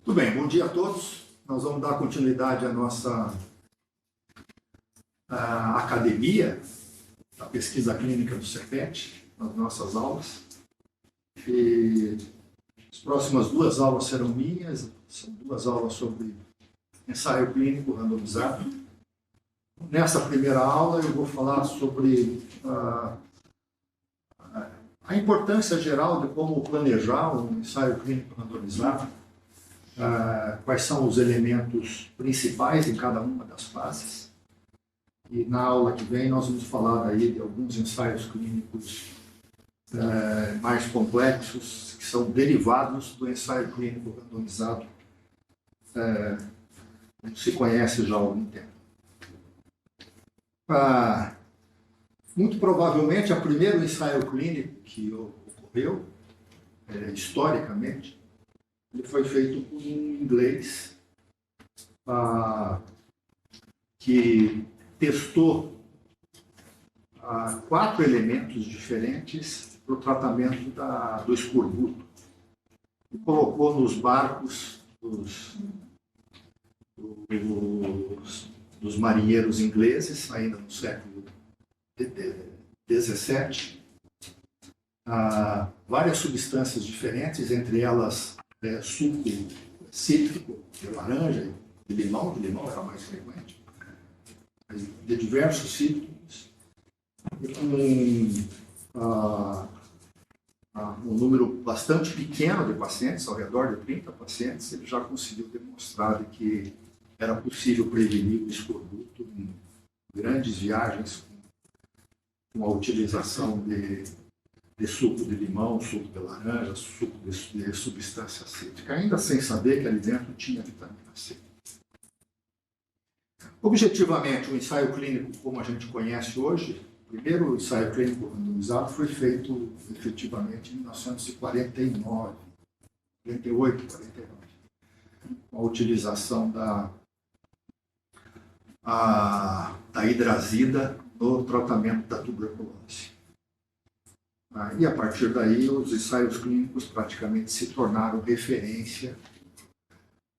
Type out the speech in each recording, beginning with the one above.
Tudo bem, bom dia a todos. Nós vamos dar continuidade à nossa academia, da pesquisa clínica do CEPET, nas nossas aulas. E as próximas duas aulas serão minhas, são duas aulas sobre ensaio clínico randomizado. Nessa primeira aula eu vou falar sobre a importância geral de como planejar um ensaio clínico randomizado, quais são os elementos principais em cada uma das fases. E na aula que vem nós vamos falar aí de alguns ensaios clínicos mais complexos, que são derivados do ensaio clínico randomizado, que se conhece já há algum tempo. Muito provavelmente, o primeiro ensaio clínico que ocorreu, historicamente, ele foi feito por um inglês que testou 4 elementos diferentes para o tratamento do escorbuto e colocou nos barcos dos marinheiros ingleses, ainda no século XVII, várias substâncias diferentes, entre elas suco cítrico, de laranja, de limão era mais frequente, de diversos cítricos, e com um número bastante pequeno de pacientes, ao redor de 30 pacientes, ele já conseguiu demonstrar que era possível prevenir o escorbuto em grandes viagens com a utilização de suco de limão, suco de laranja, suco de substância cítrica, ainda sem saber que ali dentro tinha vitamina C. Objetivamente, o ensaio clínico, como a gente conhece hoje, o primeiro ensaio clínico randomizado foi feito efetivamente em 1949, 48, 49, com a utilização da hidrazida no tratamento da tuberculose. E a partir daí, os ensaios clínicos praticamente se tornaram referência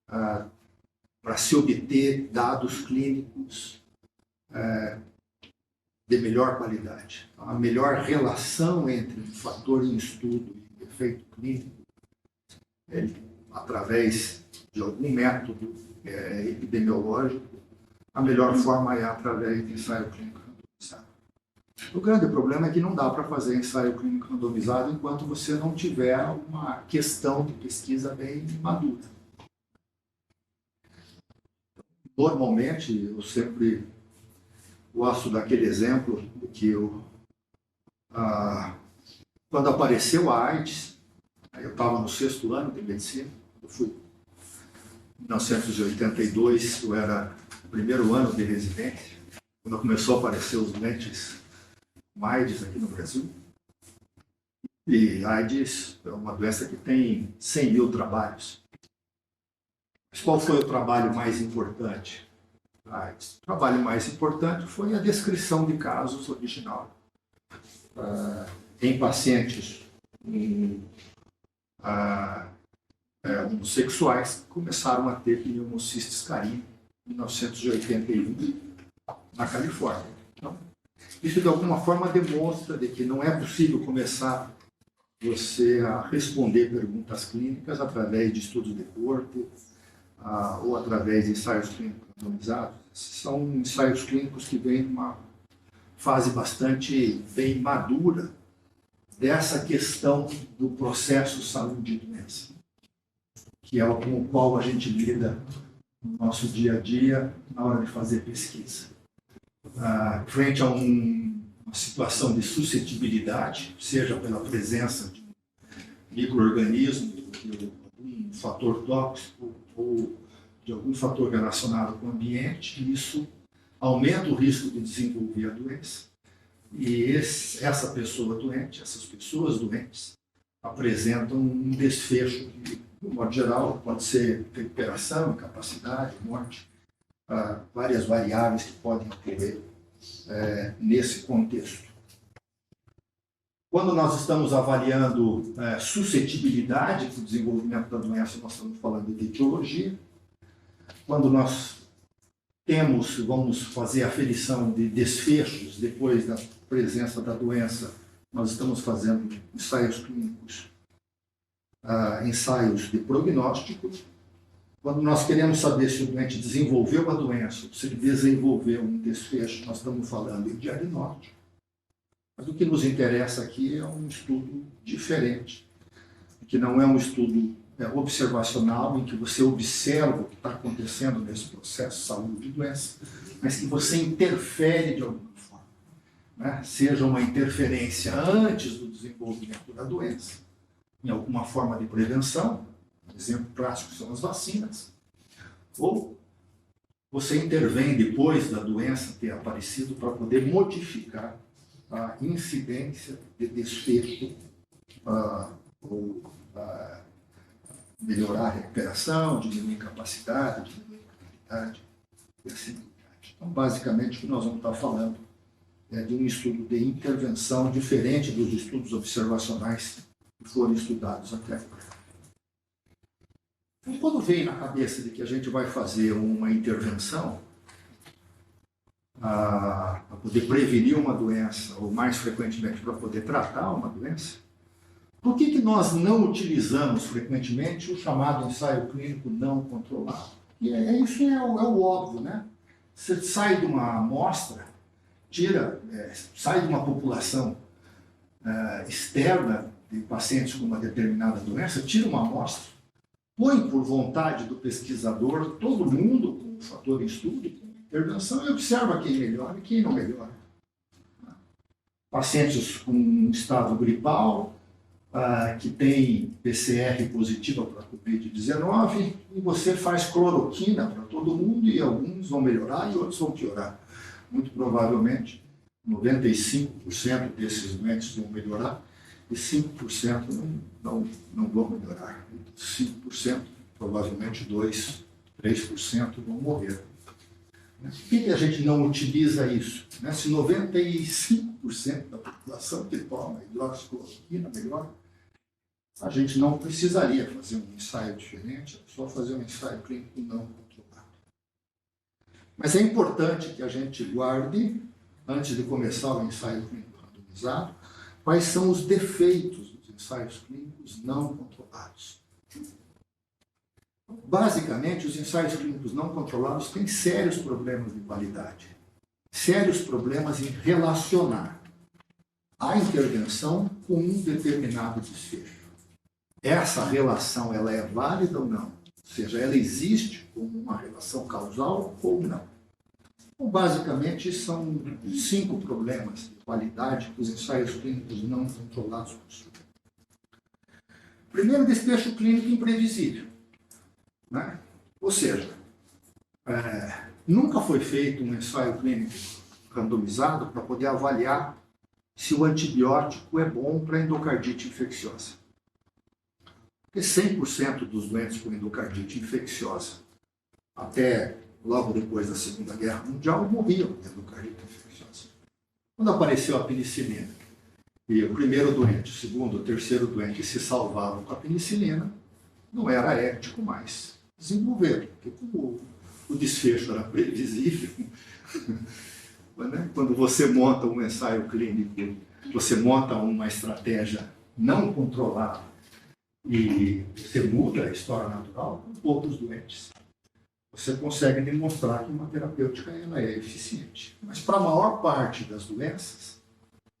para se obter dados clínicos de melhor qualidade. A melhor relação entre o fator em estudo e o efeito clínico, através de algum método epidemiológico, a melhor forma é através de ensaio clínico randomizado. O grande problema é que não dá para fazer ensaio clínico randomizado enquanto você não tiver uma questão de pesquisa bem madura. Normalmente, eu sempre gosto daquele exemplo que quando apareceu a AIDS, eu estava no 6º ano de medicina, eu fui em 1982, eu era o primeiro ano de residência, quando começou a aparecer os doentes com AIDS aqui no Brasil. E AIDS é uma doença que tem 100 mil trabalhos. Mas qual foi o trabalho mais importante? O trabalho mais importante foi a descrição de casos original em pacientes homossexuais que começaram a ter pneumocistis carinho em 1981 na Califórnia. Então, isso de alguma forma demonstra de que não é possível começar você a responder perguntas clínicas através de estudos de corpo ou através de ensaios clínicos randomizados. São ensaios clínicos que vêm numa fase bastante bem madura dessa questão do processo saúde e doença, que é com o qual a gente lida no nosso dia a dia na hora de fazer pesquisa. Frente a uma situação de suscetibilidade, seja pela presença de um micro-organismo, de algum fator tóxico ou de algum fator relacionado com o ambiente, isso aumenta o risco de desenvolver a doença. E essa pessoa doente, essas pessoas doentes, apresentam um desfecho que, de modo geral, pode ser recuperação, incapacidade, morte, várias variáveis que podem ocorrer nesse contexto. Quando nós estamos avaliando suscetibilidade para o desenvolvimento da doença, nós estamos falando de etiologia. Quando nós vamos fazer a aferição de desfechos depois da presença da doença, nós estamos fazendo ensaios clínicos, ensaios de prognóstico. Quando nós queremos saber se o doente desenvolveu a doença, se ele desenvolveu um desfecho, nós estamos falando em diagnóstico. Mas o que nos interessa aqui é um estudo diferente, que não é um estudo observacional, em que você observa o que está acontecendo nesse processo de saúde e doença, mas que você interfere de alguma forma. Né? Seja uma interferência antes do desenvolvimento da doença, em alguma forma de prevenção, um exemplo clássico são as vacinas, ou você intervém depois da doença ter aparecido para poder modificar a incidência de desfecho ou melhorar a recuperação, diminuir capacidade, diminuir qualidade e assim por diante. Então, basicamente, o que nós vamos estar falando é de um estudo de intervenção diferente dos estudos observacionais que foram estudados até agora. Então, quando vem na cabeça de que a gente vai fazer uma intervenção para poder prevenir uma doença, ou mais frequentemente para poder tratar uma doença, por que nós não utilizamos frequentemente o chamado ensaio clínico não controlado? E isso é o óbvio, né? Você sai de uma amostra, sai de uma população externa de pacientes com uma determinada doença, tira uma amostra, põe por vontade do pesquisador todo mundo com o fator de estudo, com intervenção, e observa quem melhora e quem não melhora. Pacientes com um estado gripal, que tem PCR positiva para Covid-19, e você faz cloroquina para todo mundo, e alguns vão melhorar e outros vão piorar. Muito provavelmente, 95% desses doentes vão melhorar, e 5% não vão melhorar. 5%, provavelmente 2%, 3% vão morrer. Por que a gente não utiliza isso? Se 95% da população que toma hidroxicloroquina melhora, a gente não precisaria fazer um ensaio diferente, só fazer um ensaio clínico não controlado. Mas é importante que a gente guarde, antes de começar o ensaio clínico randomizado, quais são os defeitos dos ensaios clínicos não controlados. Basicamente, os ensaios clínicos não controlados têm sérios problemas de qualidade, sérios problemas em relacionar a intervenção com um determinado desfecho. Essa relação, ela é válida ou não? Ou seja, ela existe como uma relação causal ou não? Então, basicamente, são 5 problemas de qualidade que os ensaios clínicos não controlados possuem. Primeiro, desfecho clínico imprevisível. Né? Ou seja, nunca foi feito um ensaio clínico randomizado para poder avaliar se o antibiótico é bom para endocardite infecciosa. Porque 100% dos doentes com endocardite infecciosa, até logo depois da Segunda Guerra Mundial, morriam de endocardite infecciosa. Quando apareceu a penicilina, e o primeiro doente, o segundo, o terceiro doente se salvavam com a penicilina, não era ético mais desenvolver, porque como o desfecho era previsível, né? Quando você monta um ensaio clínico, você monta uma estratégia não controlada, e você muda a história natural com outros doentes. Você consegue demonstrar que uma terapêutica ela é eficiente. Mas para a maior parte das doenças,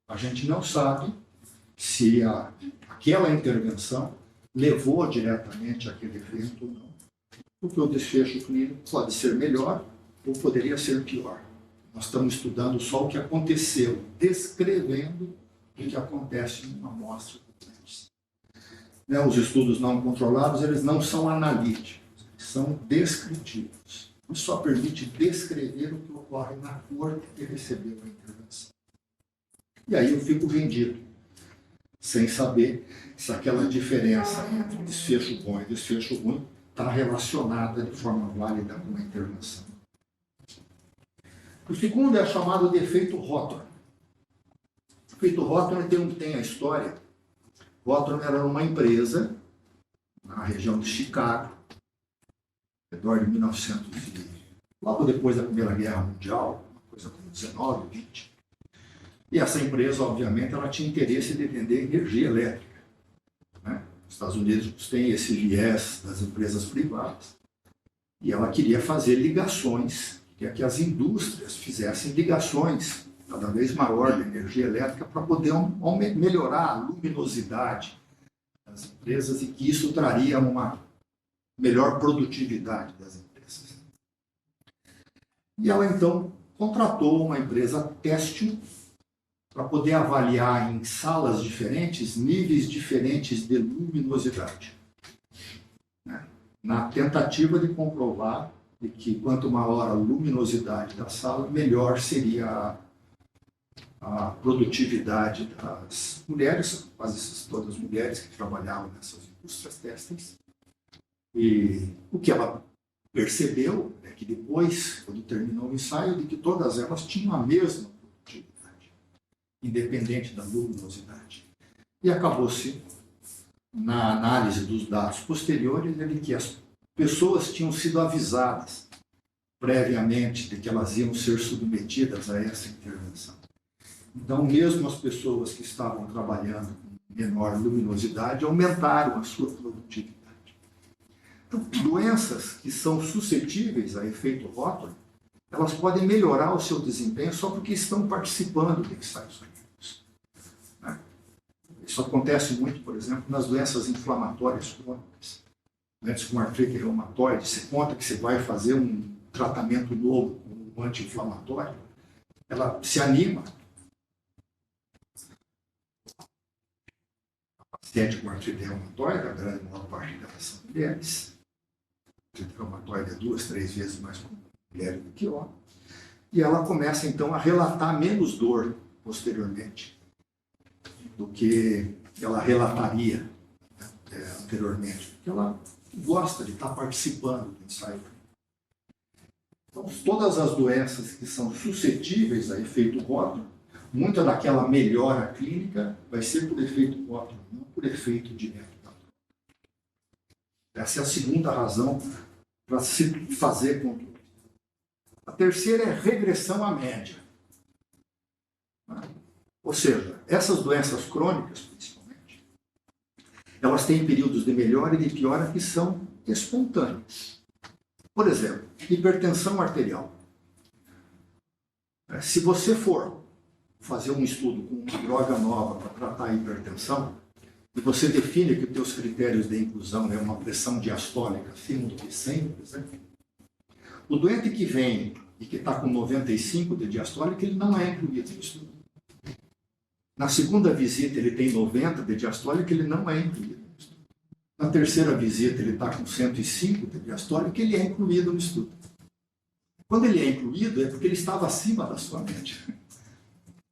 a gente não sabe se aquela intervenção levou diretamente àquele evento ou não. Porque o desfecho clínico pode ser melhor ou poderia ser pior. Nós estamos estudando só o que aconteceu, descrevendo o que acontece em uma amostra de doentes. Os estudos não controlados, eles não são analíticos, eles são descritivos. Isso só permite descrever o que ocorre na corte que recebeu a intervenção. E aí eu fico vendido, sem saber se aquela diferença entre desfecho bom e desfecho ruim está relacionada de forma válida com a intervenção. O segundo é chamado de efeito Rotor. efeito Rótron tem a história. Rótron era uma empresa na região de Chicago, ao redor de 1900, logo depois da Primeira Guerra Mundial, uma coisa como 19, 20. E essa empresa, obviamente, ela tinha interesse de vender energia elétrica, né? Os Estados Unidos têm esse viés das empresas privadas. E ela queria fazer ligações, queria que as indústrias fizessem ligações cada vez maior de energia elétrica para poder melhorar a luminosidade das empresas e que isso traria uma melhor produtividade das empresas. E ela, então, contratou uma empresa têxtil para poder avaliar em salas diferentes, níveis diferentes de luminosidade, né? Na tentativa de comprovar de que quanto maior a luminosidade da sala, melhor seria a produtividade das mulheres, quase todas as mulheres que trabalhavam nessas indústrias têxteis. E o que ela percebeu é que depois, quando terminou o ensaio, de que todas elas tinham a mesma produtividade, independente da luminosidade. E acabou-se, na análise dos dados posteriores, de que as pessoas tinham sido avisadas previamente de que elas iam ser submetidas a essa intervenção. Então, mesmo as pessoas que estavam trabalhando com menor luminosidade aumentaram a sua produtividade. Então, doenças que são suscetíveis a efeito Rótron, elas podem melhorar o seu desempenho só porque estão participando de ensaios clínicos, né? Isso acontece muito, por exemplo, nas doenças inflamatórias crônicas. Doenças como artrite reumatoide, você conta que você vai fazer um tratamento novo com um anti-inflamatório, ela se anima. A paciente com artrite reumatoide, a grande maior parte delas são mulheres. A artrite reumatoide é 2, 3 vezes mais comum em mulheres do que homem. E ela começa, então, a relatar menos dor posteriormente do que ela relataria, né, anteriormente, porque ela gosta de estar participando do ensaio. Então, todas as doenças que são suscetíveis a efeito Rótron, muita daquela melhora clínica vai ser por efeito Rótron, não por efeito direto. Essa é a segunda razão para se fazer controle. A terceira é regressão à média. Ou seja, essas doenças crônicas, principalmente, elas têm períodos de melhora e de piora que são espontâneos. Por exemplo, hipertensão arterial. Se você for fazer um estudo com uma droga nova para tratar a hipertensão, e você define que os teus critérios de inclusão é uma pressão diastólica acima do 100, por exemplo, o doente que vem e que está com 95 de diastólica, ele não é incluído no estudo. Na segunda visita ele tem 90 de diastólica, ele não é incluído no estudo. Na terceira visita ele está com 105 de diastólica, ele é incluído no estudo. Quando ele é incluído é porque ele estava acima da sua média.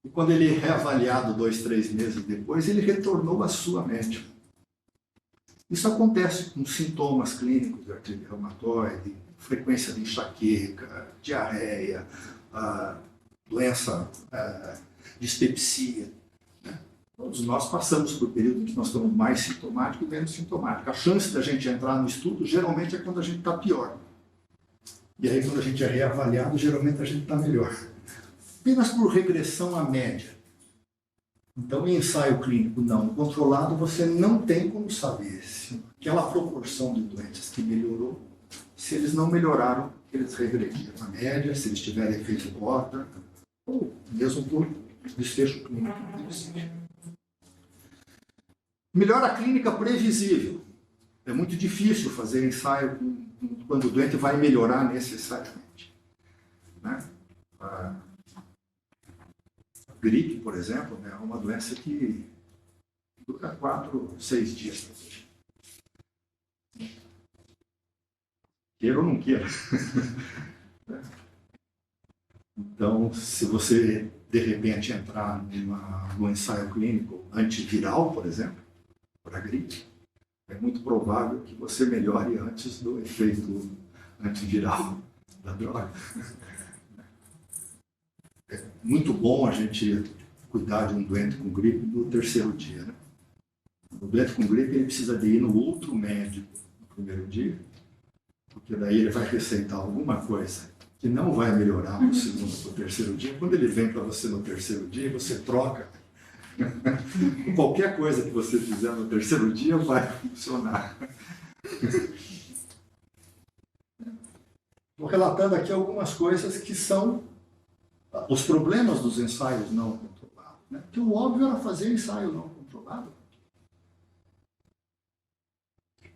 E quando ele é reavaliado 2, 3 meses depois, ele retornou à sua média. Isso acontece com sintomas clínicos de artrite reumatoide, frequência de enxaqueca, diarreia, doença, dispepsia. Né? Todos nós passamos por período em que nós estamos mais sintomáticos e menos sintomáticos. A chance da gente entrar no estudo geralmente é quando a gente está pior. E aí, quando a gente é reavaliado, geralmente a gente está melhor. Apenas por regressão à média. Então, em ensaio clínico não controlado, você não tem como saber se aquela proporção de doentes que melhorou, se eles não melhoraram, eles regrediram à média, se eles tiverem efeito Rótron, ou mesmo por desfecho clínico. Melhora clínica previsível. É muito difícil fazer ensaio quando o doente vai melhorar necessariamente. Né? A gripe, por exemplo, né, é uma doença que dura 4, 6 dias. Queira ou não queira. Então, se você, de repente, entrar num ensaio clínico antiviral, por exemplo, para a gripe, é muito provável que você melhore antes do efeito antiviral da droga. É muito bom a gente cuidar de um doente com gripe no terceiro dia, né? O doente com gripe ele precisa de ir no outro médico no primeiro dia, porque daí ele vai receitar alguma coisa que não vai melhorar para o segundo, para o terceiro dia. Quando ele vem para você no terceiro dia, você troca. Qualquer coisa que você fizer no terceiro dia vai funcionar. Estou relatando aqui algumas coisas que são os problemas dos ensaios não controlados. Né? Porque o óbvio era fazer ensaio não controlado.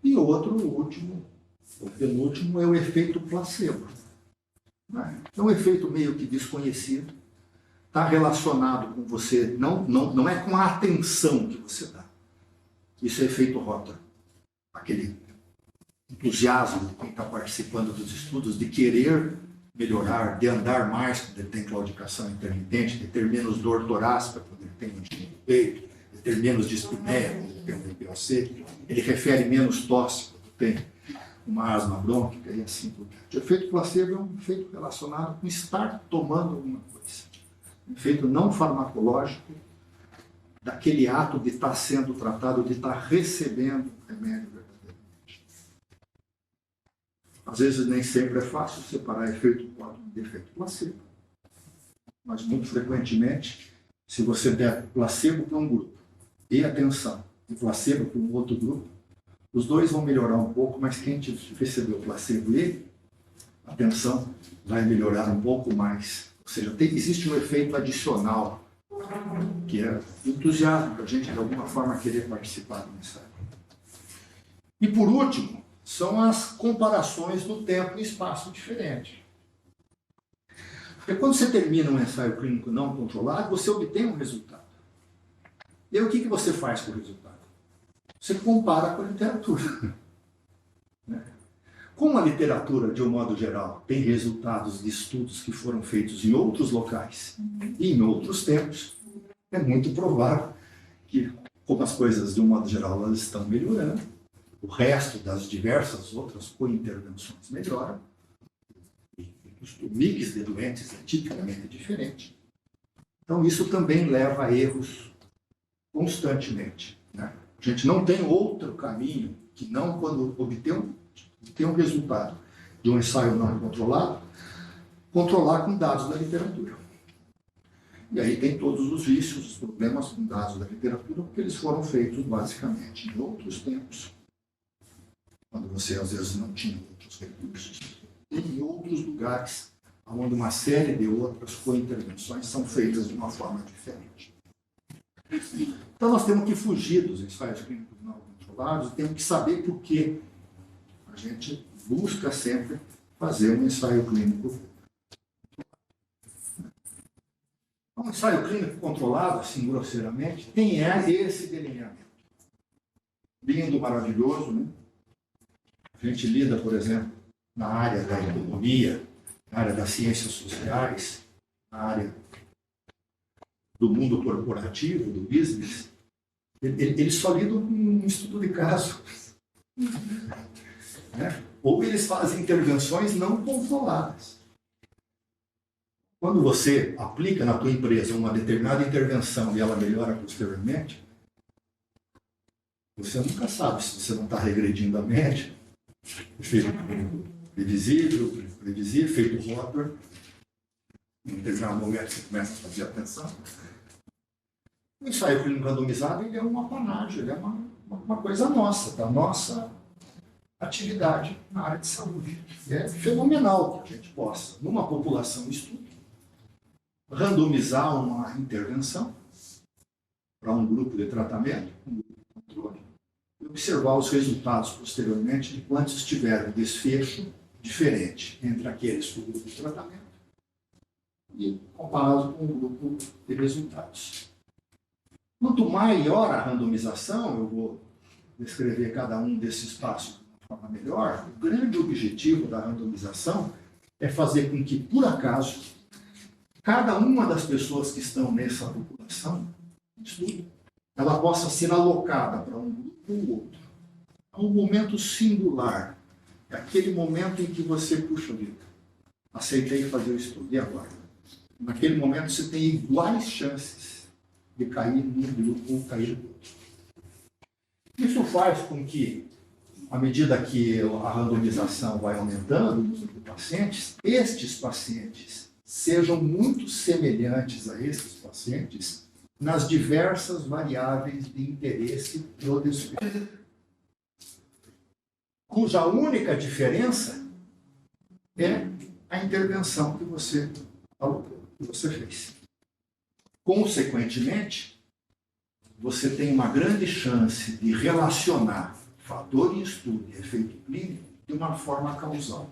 E outro, o último, o penúltimo, é o efeito placebo. É um efeito meio que desconhecido, está relacionado com você, não é com a atenção que você dá. Isso é efeito Rotter. Aquele entusiasmo de quem está participando dos estudos, de querer melhorar, de andar mais quando ele tem claudicação intermitente, de ter menos dor torácica quando ele tem um inchaço no peito, de ter menos dispneia quando ele tem um DPOC, ele refere menos tosse quando tem uma asma brônquica e assim por diante. O efeito placebo é um efeito relacionado com estar tomando alguma coisa. Um efeito não farmacológico daquele ato de estar sendo tratado, de estar recebendo remédio verdadeiramente. Às vezes nem sempre é fácil separar efeito de efeito placebo. Mas muito frequentemente, se você der placebo para um grupo e atenção, e placebo para um outro grupo, os dois vão melhorar um pouco, mas quem recebeu placebo e atenção vai melhorar um pouco mais. Ou seja, existe um efeito adicional, que é o entusiasmo, para a gente de alguma forma querer participar do ensaio. E por último, são as comparações no tempo e espaço diferente. Porque quando você termina um ensaio clínico não controlado, você obtém um resultado. E aí o que você faz com o resultado? Você compara com a literatura. Como a literatura, de um modo geral, tem resultados de estudos que foram feitos em outros locais e em outros tempos, é muito provável que, como as coisas, de um modo geral, elas estão melhorando, o resto das diversas outras co-intervenções melhora, e o mix de doentes é tipicamente diferente. Então, isso também leva a erros constantemente, né? A gente não tem outro caminho que não, quando obter um resultado de um ensaio não controlado, controlar com dados da literatura. E aí tem todos os vícios, os problemas com dados da literatura, porque eles foram feitos basicamente em outros tempos, quando você às vezes não tinha outros recursos, e em outros lugares, onde uma série de outras co-intervenções são feitas de uma forma diferente. Então nós temos que fugir dos ensaios clínicos não controlados e temos que saber por que a gente busca sempre fazer um ensaio clínico. Um ensaio clínico controlado, assim grosseiramente, tem esse delineamento. Lindo, maravilhoso, né? A gente lida, por exemplo, na área da economia, na área das ciências sociais, na área do mundo corporativo, do business, eles só lidam com um estudo de caso. Ou eles fazem intervenções não controladas. Quando você aplica na tua empresa uma determinada intervenção e ela melhora posteriormente, você nunca sabe se você não está regredindo a média, efeito previsível, efeito Rotter. Em determinado momento você começa a fazer atenção. O ensaio clínico randomizado ele é uma apanágio, ele é uma coisa nossa, da nossa atividade na área de saúde. É fenomenal que a gente possa, numa população estudo, randomizar uma intervenção para um grupo de tratamento, um grupo de controle, e observar os resultados posteriormente de quantos tiveram desfecho diferente entre aqueles do grupo de tratamento e comparado com o grupo de resultados. Quanto maior a randomização, eu vou descrever cada um desses passos de uma forma melhor, o grande objetivo da randomização é fazer com que, por acaso, cada uma das pessoas que estão nessa população, ela possa ser alocada para um grupo ou outro. É um momento singular. É aquele momento em que você, puxa vida, aceitei fazer o estudo. E agora? Naquele momento você tem iguais chances de cair num grupo ou cair no outro. Isso faz com que, à medida que a randomização vai aumentando no número de pacientes, estes pacientes sejam muito semelhantes a esses pacientes nas diversas variáveis de interesse do desfecho, cuja única diferença é a intervenção que você fez. Consequentemente, você tem uma grande chance de relacionar fator em estudo e efeito clínico de uma forma causal.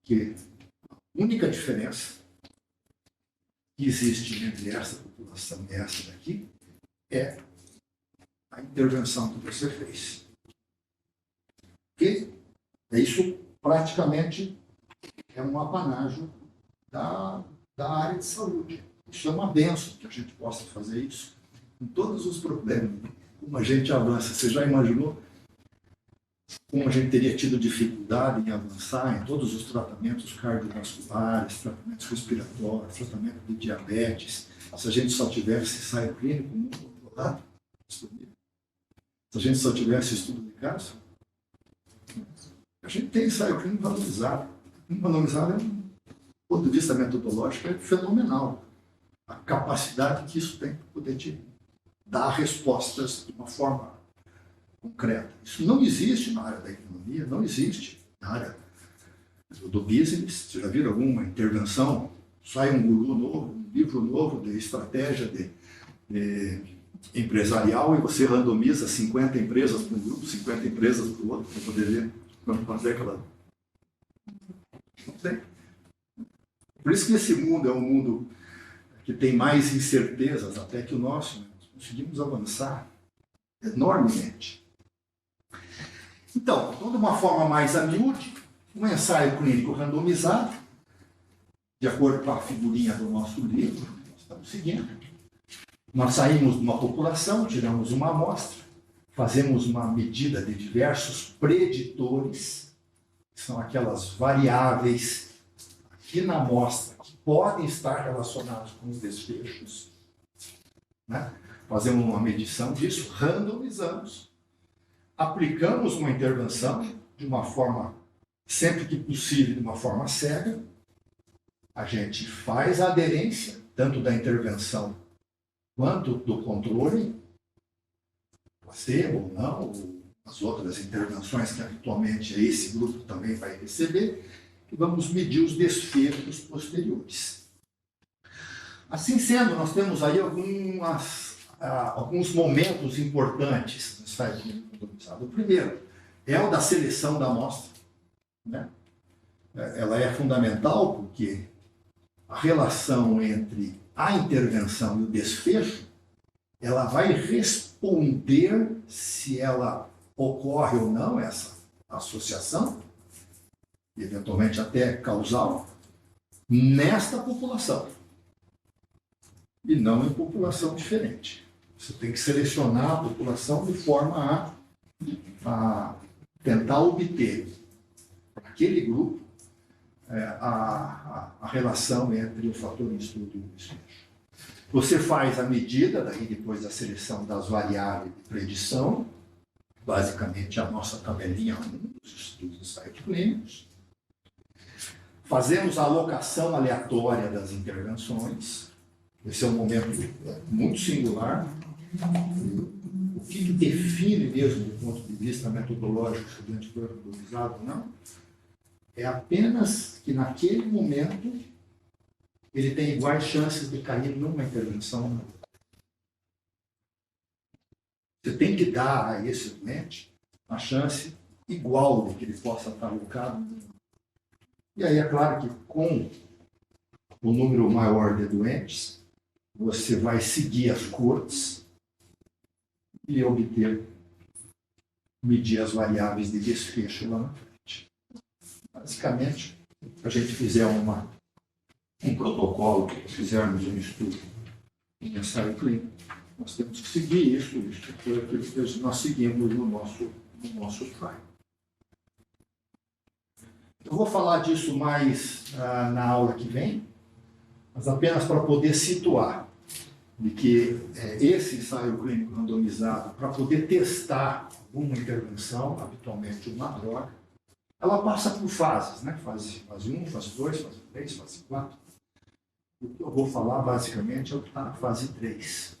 Que a única diferença que existe entre essa população e essa daqui é a intervenção que você fez. E isso praticamente é um apanágio da área de saúde. Isso é uma benção que a gente possa fazer isso com todos os problemas. Como a gente avança, você já imaginou como a gente teria tido dificuldade em avançar em todos os tratamentos cardiovasculares, tratamentos respiratórios, tratamento de diabetes, se a gente só tivesse ensaio clínico muito controlado, se a gente só tivesse estudo de caso? A gente tem ensaio clínico valorizado. Valorizado, do ponto de vista metodológico, é fenomenal. A capacidade que isso tem para poder te dar respostas de uma forma concreta. Isso não existe na área da economia, não existe na área do business. Vocês já viram alguma intervenção? Sai um guru novo, um livro novo de estratégia de empresarial e você randomiza 50 empresas para um grupo, 50 empresas para o outro, para poder ver quanto fazer aquela... Não tem. Por isso que esse mundo é um mundo que tem mais incertezas até que o nosso. Nós conseguimos avançar enormemente. Então, de uma forma mais a miúde, um ensaio clínico randomizado, de acordo com a figurinha do nosso livro, nós estamos seguindo. Nós saímos de uma população, tiramos uma amostra, fazemos uma medida de diversos preditores, que são aquelas variáveis aqui na amostra que podem estar relacionadas com os desfechos. Né? Fazemos uma medição disso, randomizamos, aplicamos uma intervenção de uma forma, sempre que possível, de uma forma cega. A gente faz a aderência, tanto da intervenção quanto do controle, placebo ou não, ou as outras intervenções que habitualmente esse grupo também vai receber, e vamos medir os desfechos posteriores. Assim sendo, nós temos aí alguns momentos importantes no ensaio clínico randomizado. O primeiro é o da seleção da amostra. Né? Ela é fundamental porque a relação entre a intervenção e o desfecho, ela vai responder se ela ocorre ou não, essa associação, eventualmente até causal, nesta população, e não em população diferente. Você tem que selecionar a população de forma a tentar obter, para aquele grupo, a relação entre o fator em estudo e o desfecho. Você faz a medida, daí depois da seleção das variáveis de predição, basicamente a nossa tabelinha 1 dos ensaios clínicos. Fazemos a alocação aleatória das intervenções. Esse é um momento muito singular. O que define mesmo, do ponto de vista metodológico, se o doente foi randomizado ou não, é apenas que naquele momento ele tem iguais chances de cair numa intervenção ou não. Você tem que dar a esse doente uma chance igual de que ele possa estar alocado. E aí é claro que com o número maior de doentes, você vai seguir as cortes e medir as variáveis de desfecho lá na frente. Basicamente, se a gente fizer um protocolo, fizermos um estudo em ensaio clínico, nós temos que seguir isso foi aquilo que nós seguimos no nosso trial. Eu vou falar disso mais na aula que vem. mas apenas para poder situar de que esse ensaio clínico randomizado, para poder testar uma intervenção, habitualmente uma droga, ela passa por fases, né? Fase 1, fase 2, fase 3, fase 4. O que eu vou falar, basicamente, é o que está na fase 3.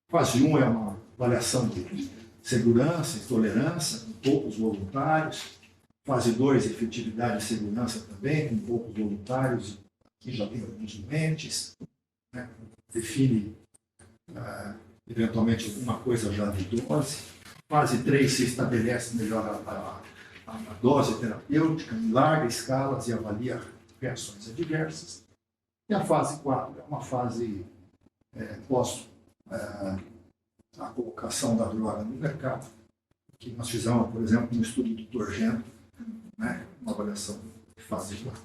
Fase 1 é uma avaliação de segurança e tolerância, com poucos voluntários. Fase 2, efetividade e segurança também, com poucos voluntários. Aqui já tem alguns doentes, né? Define, eventualmente, alguma coisa já de dose. Fase 3 se estabelece melhor a dose terapêutica em larga escala e avalia reações adversas. E a fase 4 é uma fase pós a colocação da droga no mercado, que nós fizemos, por exemplo, no estudo do Torgento, né, uma avaliação de fase 4.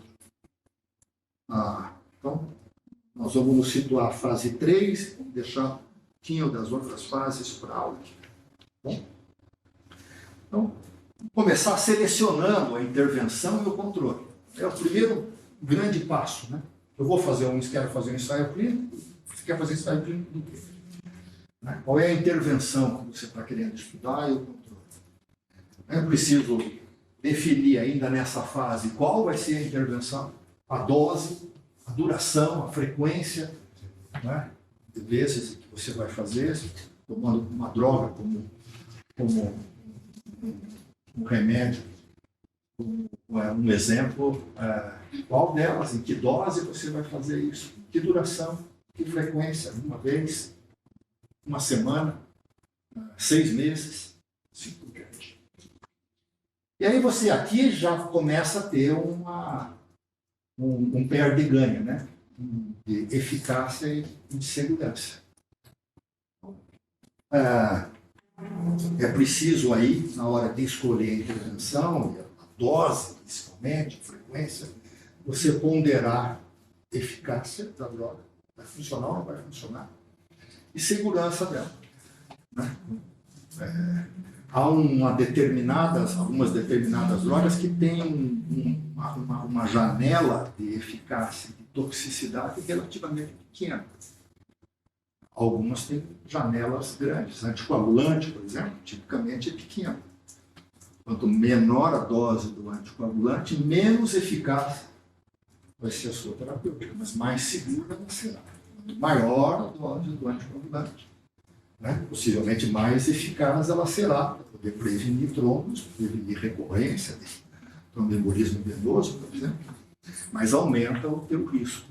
Então, nós vamos nos situar a fase 3, vamos deixar um pouquinho das outras fases para a aula. Bom? Então, começar selecionando a intervenção e o controle. É o primeiro grande passo, né? Eu quero fazer um ensaio clínico. Você quer fazer ensaio clínico do quê? Né? Qual é a intervenção que você está querendo estudar e o controle? Eu preciso definir ainda nessa fase qual vai ser a intervenção, a dose, a duração, a frequência, né, de vezes que você vai fazer, tomando uma droga como um remédio, um exemplo, qual delas, em que dose você vai fazer isso, que duração, que frequência, uma vez, uma semana, 6 meses, assim por diante. E aí você aqui já começa a ter um perde-ganha, né? De eficácia e de segurança. É preciso aí, na hora de escolher a intervenção, a dose, principalmente, a frequência, você ponderar a eficácia da droga. Vai funcionar ou não vai funcionar? E segurança dela. Né? Há algumas determinadas drogas que têm uma janela de eficácia, de toxicidade relativamente pequena. Algumas têm janelas grandes. Anticoagulante, por exemplo, tipicamente é pequeno. Quanto menor a dose do anticoagulante, menos eficaz vai ser a sua terapêutica, mas mais segura ela será. Quanto maior a dose do anticoagulante, né? Possivelmente mais eficaz ela será para poder prevenir trombos, prevenir recorrência de tromboembolismo venoso, por exemplo, mas aumenta o teu risco.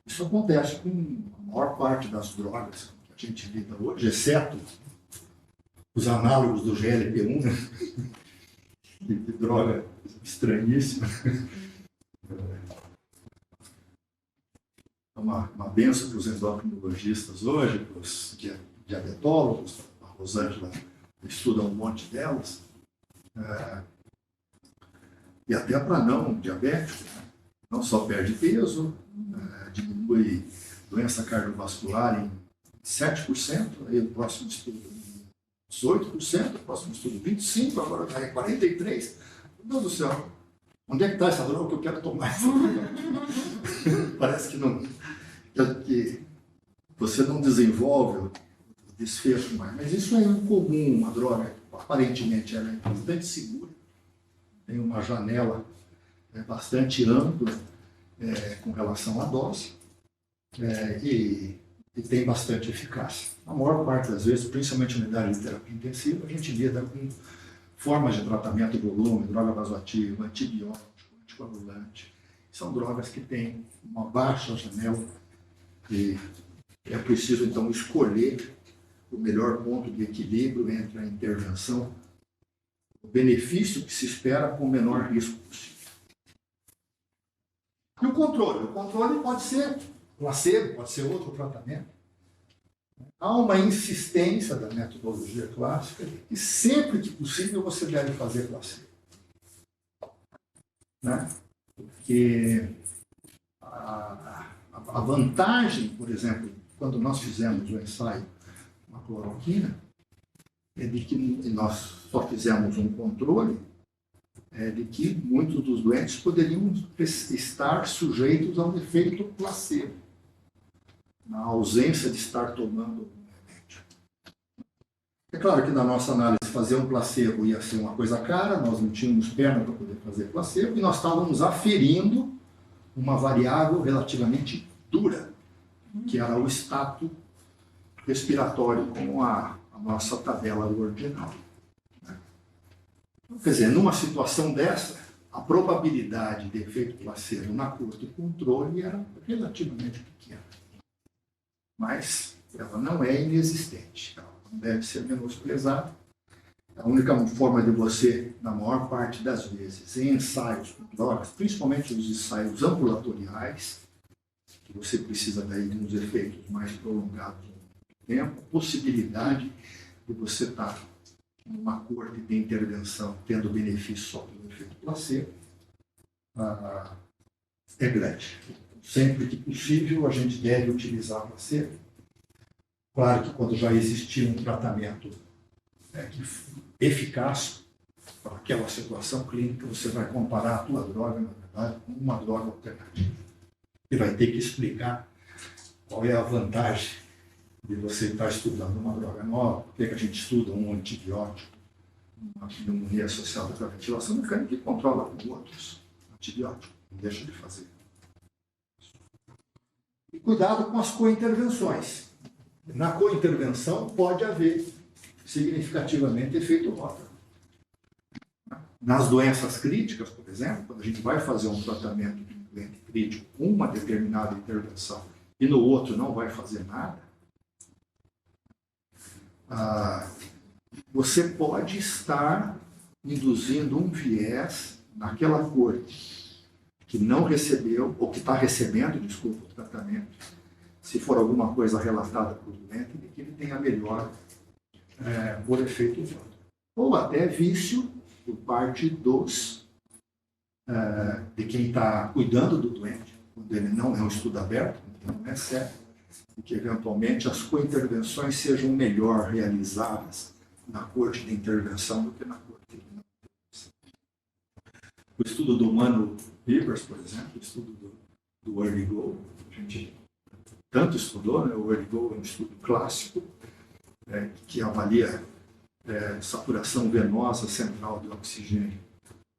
Isso acontece com a maior parte das drogas que a gente lida hoje, exceto os análogos do GLP-1, né? Que droga estranhíssima. É uma benção para os endocrinologistas hoje, para os diabetólogos, a Rosângela estuda um monte delas, e até para não diabético, né? Não só perde peso, diminui doença cardiovascular em 7%, aí o próximo estudo 18%, o próximo estudo 25%, agora está em 43%. Meu Deus do céu, onde é que está essa droga que eu quero tomar? Parece que não, que você não desenvolve o desfecho mais. Mas isso é incomum, uma droga, aparentemente ela é bastante segura, tem uma janela bastante ampla com relação à dose e tem bastante eficácia. A maior parte das vezes, principalmente na unidade de terapia intensiva, a gente lida com formas de tratamento do volume, droga vasoativa, antibiótico, anticoagulante. São drogas que têm uma baixa janela e é preciso, então, escolher o melhor ponto de equilíbrio entre a intervenção, o benefício que se espera com o menor risco possível. E o controle? O controle pode ser placebo, pode ser outro tratamento. Há uma insistência da metodologia clássica e sempre que possível você deve fazer placebo. Né? Porque a vantagem, por exemplo, quando nós fizemos o ensaio com a cloroquina, é de que nós só fizemos um controle de que muitos dos doentes poderiam estar sujeitos a um efeito placebo, na ausência de estar tomando o remédio. É claro que na nossa análise fazer um placebo ia ser uma coisa cara, nós não tínhamos perna para poder fazer placebo, e nós estávamos aferindo uma variável relativamente dura, que era o status respiratório, como a nossa tabela ordinal. Quer dizer, numa situação dessa, a probabilidade de efeito placebo na curta e controle era relativamente pequena. Mas ela não é inexistente, ela não deve ser menosprezada. A única forma de você, na maior parte das vezes, em ensaios com drogas, principalmente os ensaios ambulatoriais, que você precisa daí de uns efeitos mais prolongados no tempo, a possibilidade de você estar numa corte de intervenção tendo benefício só pelo efeito placebo é grande. Sempre que possível, a gente deve utilizar placebo. Claro que quando já existir um tratamento eficaz para aquela situação clínica, você vai comparar a tua droga, na verdade, com uma droga alternativa. E vai ter que explicar qual é a vantagem de você estar estudando uma droga nova, por que a gente estuda um antibiótico, uma pneumonia associada com a ventilação mecânica que controla com outros antibióticos, não deixa de fazer. E cuidado com as cointervenções. Na cointervenção pode haver significativamente efeito rota. Nas doenças críticas, por exemplo, quando a gente vai fazer um tratamento de um doente crítico com uma determinada intervenção e no outro não vai fazer nada, você pode estar induzindo um viés naquela corte que não recebeu, ou que está recebendo, desculpa, o tratamento, se for alguma coisa relatada por doente, de que ele tenha melhor por efeito rota. Ou até vício por parte de quem está cuidando do doente, quando ele não é um estudo aberto, então não é certo, e que eventualmente as cointervenções sejam melhor realizadas na corte de intervenção do que na corte de intervenção. O estudo do Mano Rivers, por exemplo, o estudo do Early Go, a gente tanto estudou, né? O Early Go é um estudo clássico, que avalia saturação venosa central de oxigênio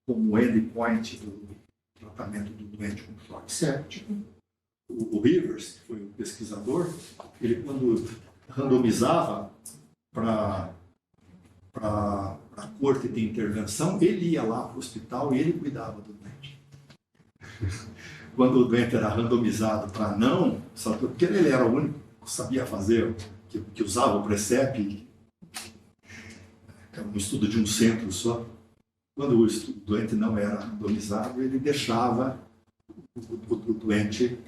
como endpoint do tratamento do doente com choque séptico. O Rivers, que foi o pesquisador, ele quando randomizava para a corte de intervenção, ele ia lá para o hospital e ele cuidava do doente. Quando o doente era randomizado para não, porque ele era o único que sabia fazer, que usava o PRECEP, era um estudo de um centro só. Quando o doente não era randomizado, ele deixava o doente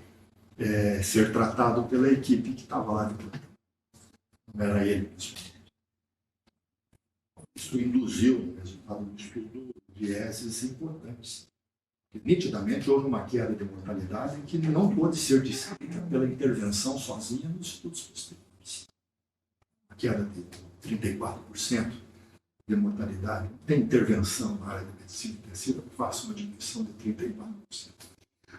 ser tratado pela equipe que estava lá de plantão. Não era ele mesmo. Isso induziu, no resultado do estudo, vieses importantes. Porque, nitidamente, houve uma queda de mortalidade que não pôde ser descrita pela intervenção sozinha nos estudos posteriores. Uma queda de 34% de mortalidade. Não tem intervenção na área de medicina intensiva que faça uma diminuição de 34%.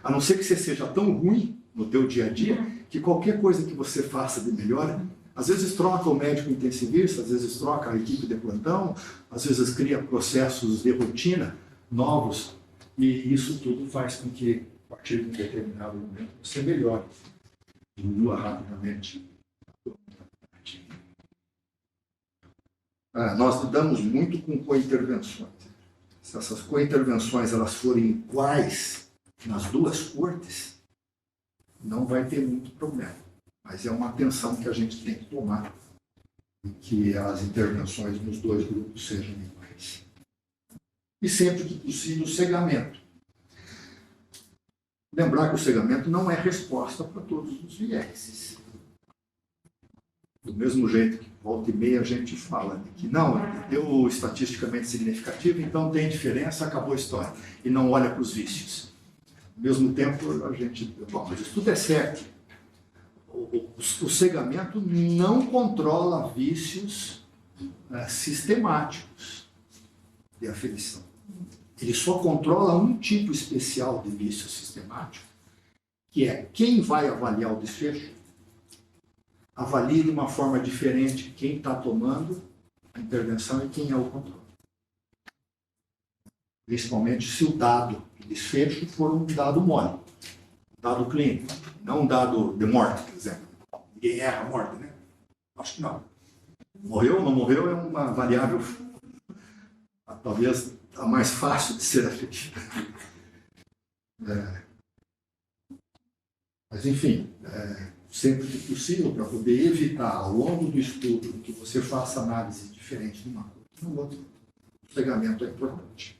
A não ser que você seja tão ruim no teu dia a dia, que qualquer coisa que você faça de melhor, às vezes troca o médico intensivista, às vezes troca a equipe de plantão, às vezes cria processos de rotina novos, e isso tudo faz com que, a partir de um determinado momento, você melhore, diminua rapidamente. Nós lidamos muito com cointervenções. Se essas cointervenções elas forem iguais nas duas cortes, não vai ter muito problema. Mas é uma atenção que a gente tem que tomar, e que as intervenções nos dois grupos sejam iguais. E sempre que possível, o cegamento. Lembrar que o cegamento não é resposta para todos os vieses. Do mesmo jeito que volta e meia a gente fala de que não, deu estatisticamente significativo, então tem diferença, acabou a história. E não olha para os vícios. Ao mesmo tempo, a gente... Bom, mas isso tudo é certo. O cegamento não controla vícios sistemáticos de aferição. ele só controla um tipo especial de vício sistemático, que é quem vai avaliar o desfecho, avalie de uma forma diferente quem está tomando a intervenção e quem é o controle. Principalmente se o dado de desfecho for um dado mole, um dado clínico, não um dado de morte, por exemplo. Ninguém erra a morte, né? Acho que não. Morreu ou não morreu é uma variável, talvez a mais fácil de ser afetiva. Mas, enfim, sempre que possível, para poder evitar, ao longo do estudo, que você faça análise diferente de uma coisa no outro, o pegamento é importante.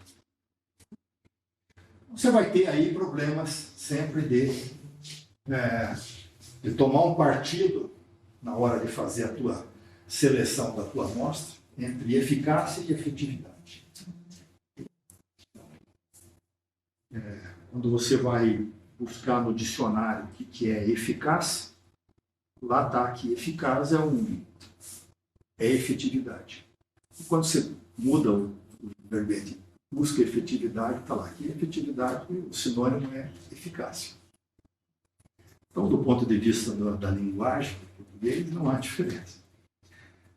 Você vai ter aí problemas sempre de tomar um partido na hora de fazer a tua seleção da tua amostra entre eficácia e efetividade. Quando você vai buscar no dicionário o que é eficaz, lá está que eficaz é efetividade. E quando você muda o verbete, busca efetividade, está lá que efetividade, o sinônimo é eficácia. Então, do ponto de vista da linguagem do português, não há diferença.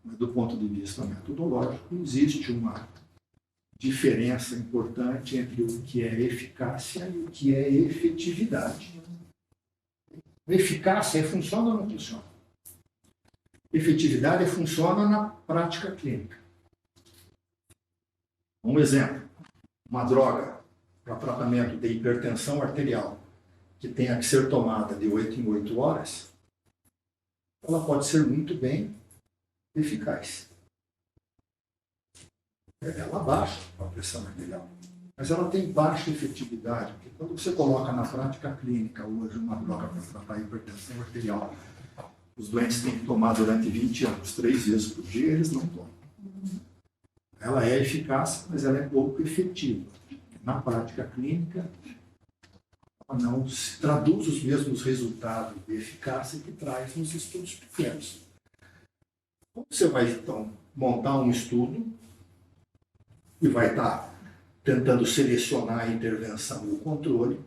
Mas do ponto de vista metodológico, existe uma diferença importante entre o que é eficácia e o que é efetividade. Eficácia funciona ou não funciona? Efetividade funciona na prática clínica. Um exemplo, uma droga para tratamento de hipertensão arterial que tenha que ser tomada de 8 em 8 horas, ela pode ser muito bem eficaz. Ela baixa a pressão arterial, mas ela tem baixa efetividade, porque quando você coloca na prática clínica hoje uma droga para tratar hipertensão arterial, os doentes têm que tomar durante 20 anos, 3 vezes por dia, eles não tomam. Ela é eficaz, mas ela é pouco efetiva. Na prática clínica, ela não se traduz os mesmos resultados de eficácia que traz nos estudos pequenos. Você vai, então, montar um estudo e vai estar tentando selecionar a intervenção ou o controle.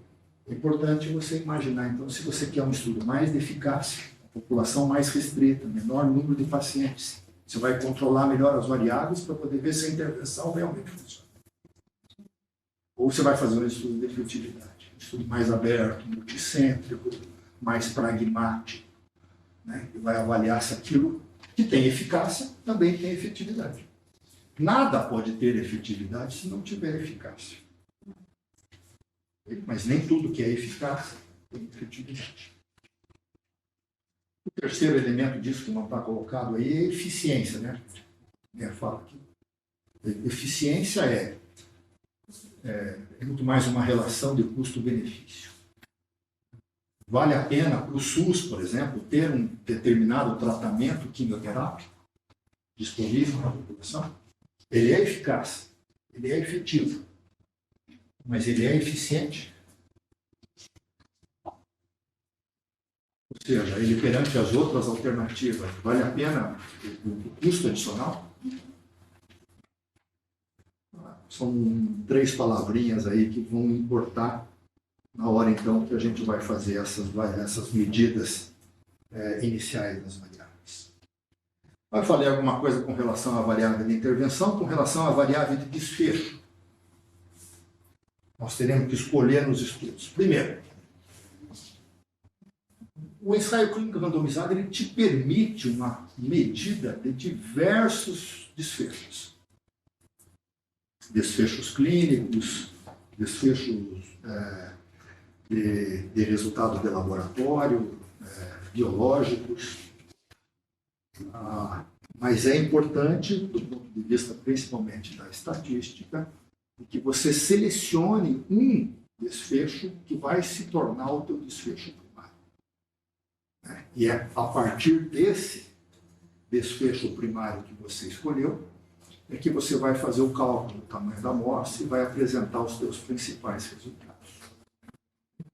É importante você imaginar, então, se você quer um estudo mais de eficácia, população mais restrita, menor número de pacientes, você vai controlar melhor as variáveis para poder ver se a intervenção realmente funciona. Ou você vai fazer um estudo de efetividade, um estudo mais aberto, multicêntrico, mais pragmático, né? E vai avaliar se aquilo que tem eficácia também tem efetividade. Nada pode ter efetividade se não tiver eficácia. Mas nem tudo que é eficácia tem efetividade. O terceiro elemento disso que não está colocado aí é eficiência, né? Fala aqui. Eficiência é muito mais uma relação de custo-benefício. Vale a pena para o SUS, por exemplo, ter um determinado tratamento quimioterápico disponível na população? Ele é eficaz, ele é efetivo, mas ele é eficiente? Ou seja, ele perante as outras alternativas, vale a pena o custo adicional? São 3 palavrinhas aí que vão importar na hora, então, que a gente vai fazer essas medidas iniciais das variáveis. Eu falei alguma coisa com relação à variável de intervenção, com relação à variável de desfecho. Nós teremos que escolher nos estudos. Primeiro, o ensaio clínico randomizado ele te permite uma medida de diversos desfechos. Desfechos clínicos, desfechos de resultado de laboratório, biológicos. Mas é importante, do ponto de vista principalmente da estatística, que você selecione um desfecho que vai se tornar o teu desfecho primário. E é a partir desse desfecho primário que você escolheu, é que você vai fazer o cálculo do tamanho da amostra e vai apresentar os seus principais resultados.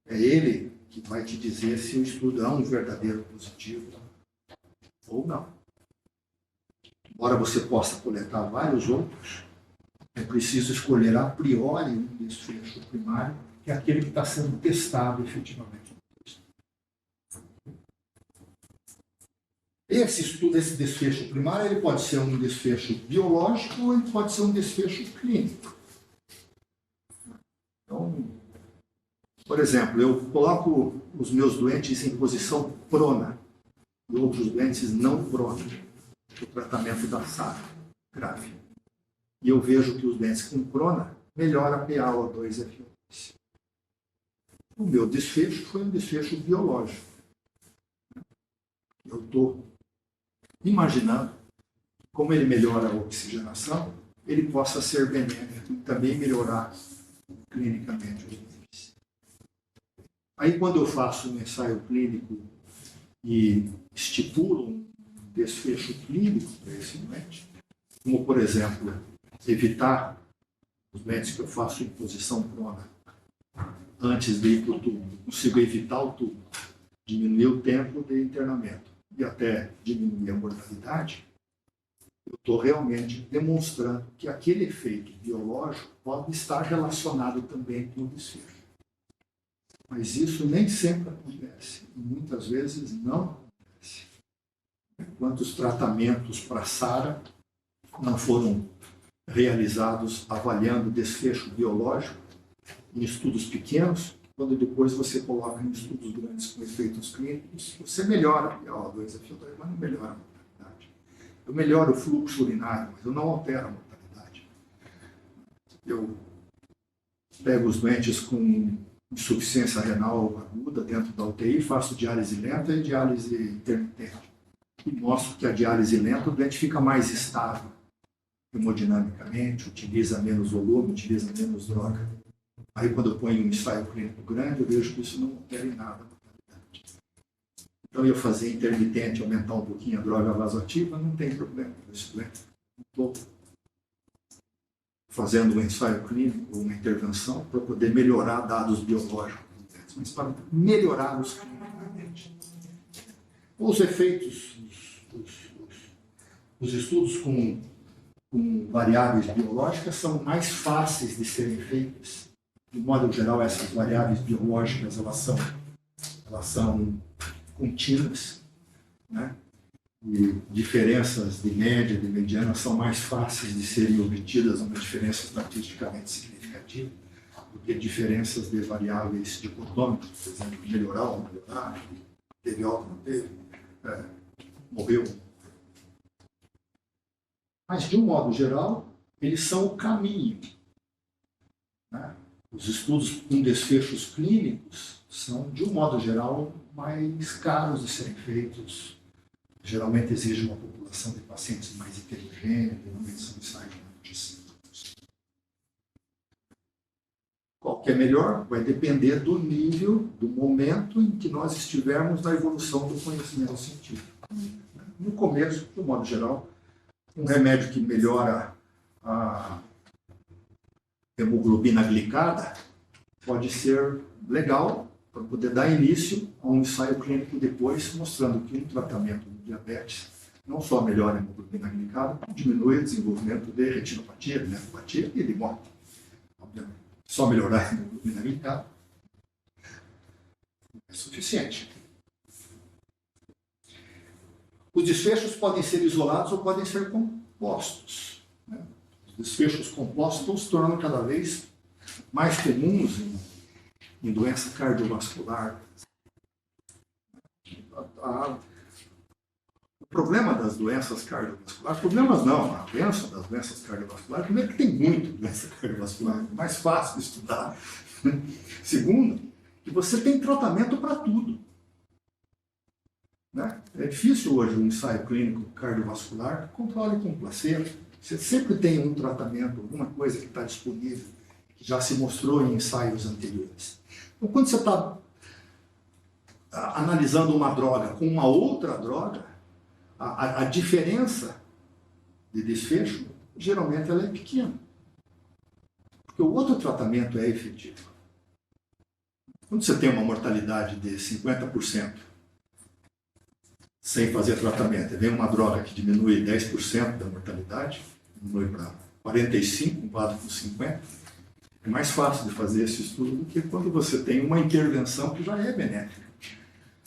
É ele que vai te dizer se o estudo é um verdadeiro positivo ou não. Embora você possa coletar vários outros, é preciso escolher a priori um desfecho primário, que é aquele que está sendo testado efetivamente. Esse desfecho primário ele pode ser um desfecho biológico ou ele pode ser um desfecho clínico. Então, por exemplo, eu coloco os meus doentes em posição prona e outros doentes não prona, o tratamento da SARA grave. E eu vejo que os doentes com prona melhora PaO2-FO2. O meu desfecho foi um desfecho biológico. Eu estou imaginando que, como ele melhora a oxigenação, ele possa ser benéfico e também melhorar clinicamente os doentes. Aí, quando eu faço um ensaio clínico e estipulo um desfecho clínico para esse doente, como, por exemplo, evitar os doentes que eu faço em posição prona antes de ir para o tubo, consigo evitar o tubo, diminuir o tempo de internamento e até diminuir a mortalidade, eu estou realmente demonstrando que aquele efeito biológico pode estar relacionado também com o desfecho. Mas isso nem sempre acontece, e muitas vezes não acontece. Quantos tratamentos para SARA não foram realizados avaliando desfecho biológico em estudos pequenos, quando depois você coloca em estudos grandes com efeitos clínicos, você melhora a PaO2-FO2, mas não melhora a mortalidade. Eu melhoro o fluxo urinário, mas eu não altero a mortalidade. Eu pego os doentes com insuficiência renal aguda dentro da UTI, faço diálise lenta e diálise intermitente. E mostro que a diálise lenta, o doente fica mais estável hemodinamicamente, utiliza menos volume, utiliza menos droga. Aí, quando eu ponho um ensaio clínico grande, eu vejo que isso não altera em nada a mortalidade. Então, eu fazer intermitente, aumentar um pouquinho a droga vasoativa, não tem problema. Não estou fazendo um ensaio clínico, uma intervenção, para poder melhorar dados biológicos, mas para melhorar-os clinicamente. Os efeitos, os estudos com variáveis biológicas são mais fáceis de serem feitos. De modo geral, essas variáveis biológicas elas são contínuas, né? E diferenças de média, de mediana, são mais fáceis de serem obtidas uma diferença estatisticamente significativa do que diferenças de variáveis dicotômicas, por exemplo, melhorar ou não melhorar, teve alta ou não teve, morreu. Mas, de um modo geral, eles são o caminho, né? Os estudos com desfechos clínicos são, de um modo geral, mais caros de serem feitos. Geralmente exige uma população de pacientes mais heterogênea, geralmente são ensaios multicêntricos. Qual que é melhor? Vai depender do nível, do momento em que nós estivermos na evolução do conhecimento científico. No começo, de um modo geral, um remédio que melhora a hemoglobina glicada pode ser legal para poder dar início a um ensaio clínico depois, mostrando que um tratamento de diabetes não só melhora a hemoglobina glicada, como diminui o desenvolvimento de retinopatia, de nefropatia e de morte. Obviamente, só melhorar a hemoglobina glicada é suficiente. Os desfechos podem ser isolados ou podem ser compostos, né? Os desfechos compostos estão se tornando cada vez mais comuns em doença cardiovascular. O problema das doenças cardiovasculares, problemas não, a doença das doenças cardiovasculares, primeiro que tem muito doença cardiovascular, é mais fácil de estudar. Segundo, que você tem tratamento para tudo. Né? É difícil hoje um ensaio clínico cardiovascular que controle com placebo. Você sempre tem um tratamento, alguma coisa que está disponível, que já se mostrou em ensaios anteriores. Então, quando você está analisando uma droga com uma outra droga, a diferença de desfecho, geralmente, ela é pequena. Porque o outro tratamento é efetivo. Quando você tem uma mortalidade de 50%, sem fazer tratamento, e vem uma droga que diminui 10% da mortalidade, diminui para 45 comparado com 50, é mais fácil de fazer esse estudo do que quando você tem uma intervenção que já é benéfica.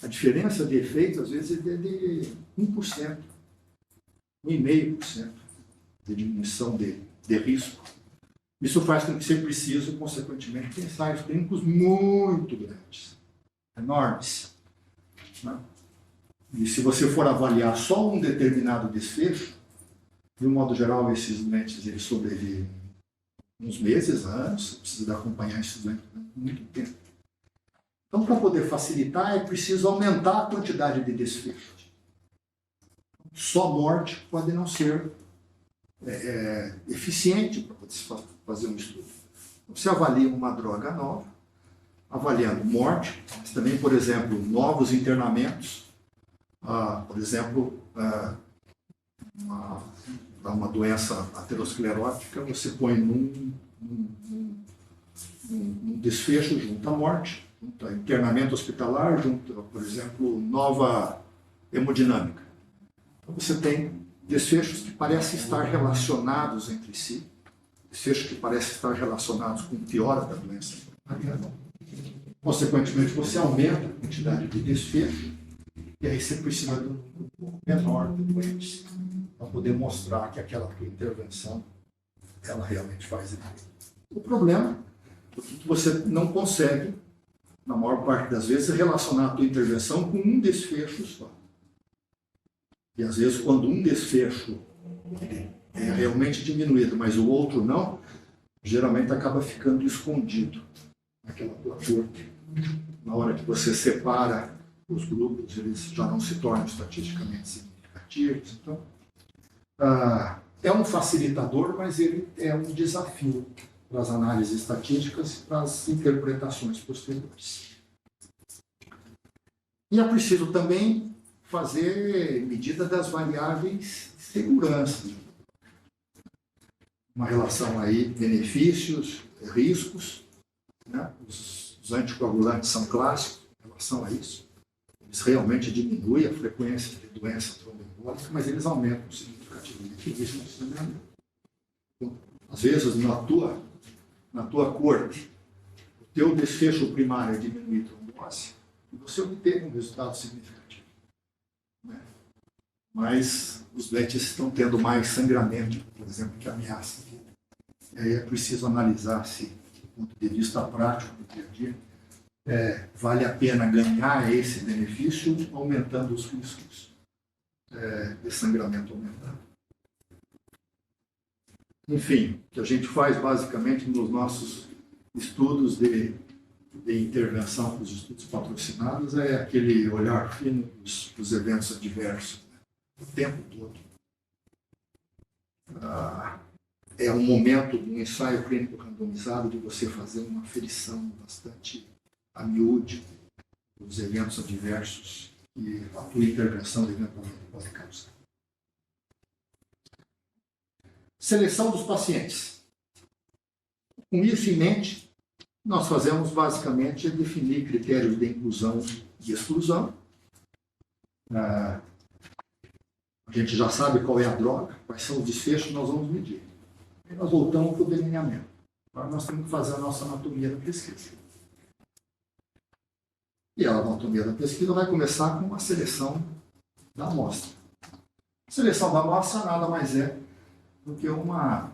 A diferença de efeito, às vezes, é de 1%, 1,5% de diminuição de risco. Isso faz com que você precise, consequentemente, ter ensaios clínicos muito grandes, enormes. Né? E se você for avaliar só um determinado desfecho, de um modo geral, esses doentes eles sobrevivem uns meses, anos, você precisa acompanhar esses doentes muito tempo. Então, para poder facilitar, é preciso aumentar a quantidade de desfechos. Só morte pode não ser eficiente para poder fazer um estudo. Você avalia uma droga nova, avaliando morte, mas também, por exemplo, novos internamentos, por exemplo, uma doença aterosclerótica, você põe num desfecho junto à morte, junto a internamento hospitalar, junto, por exemplo, nova hemodinâmica. Então, você tem desfechos que parecem estar relacionados entre si, desfechos que parecem estar relacionados com piora da doença. Consequentemente, você aumenta a quantidade de desfecho e aí você precisa de um pouco menor de doentes para poder mostrar que aquela intervenção ela realmente faz efeito. O problema é que você não consegue, na maior parte das vezes, relacionar a tua intervenção com um desfecho só. E às vezes, quando um desfecho é realmente diminuído, mas o outro não, geralmente acaba ficando escondido naquela tua corte. Na hora que você separa os grupos, eles já não se tornam estatisticamente significativos. Então, é um facilitador, mas ele é um desafio para as análises estatísticas e para as interpretações posteriores. E é preciso também fazer medida das variáveis de segurança. Uma relação aí, benefícios, riscos, né? Os anticoagulantes são clássicos em relação a isso. Eles realmente diminuem a frequência de doença tromboembólica, mas eles aumentam significativamente o risco de sangramento. Então, às vezes, na tua corte, o teu desfecho primário é diminuir a trombose, e você obteve um resultado significativo. Né? Mas os doentes estão tendo mais sangramento, por exemplo, que ameaça. E aí é preciso analisar se, do ponto de vista prático do dia a dia, vale a pena ganhar esse benefício aumentando os riscos de sangramento aumentado. Enfim, o que a gente faz basicamente nos nossos estudos de intervenção, os estudos patrocinados, é aquele olhar fino dos eventos adversos, né? O tempo todo. É um momento do ensaio clínico randomizado de você fazer uma aferição bastante a miúde dos eventos adversos que a tua intervenção eventualmente pode causar. Seleção dos pacientes. Com isso em mente, nós fazemos basicamente definir critérios de inclusão e exclusão. A gente já sabe qual é a droga, quais são os desfechos, nós vamos medir. E nós voltamos para o delineamento. Agora nós temos que fazer a nossa anatomia da pesquisa. E a anatomia da pesquisa vai começar com a seleção da amostra. A seleção da amostra nada mais é do que uma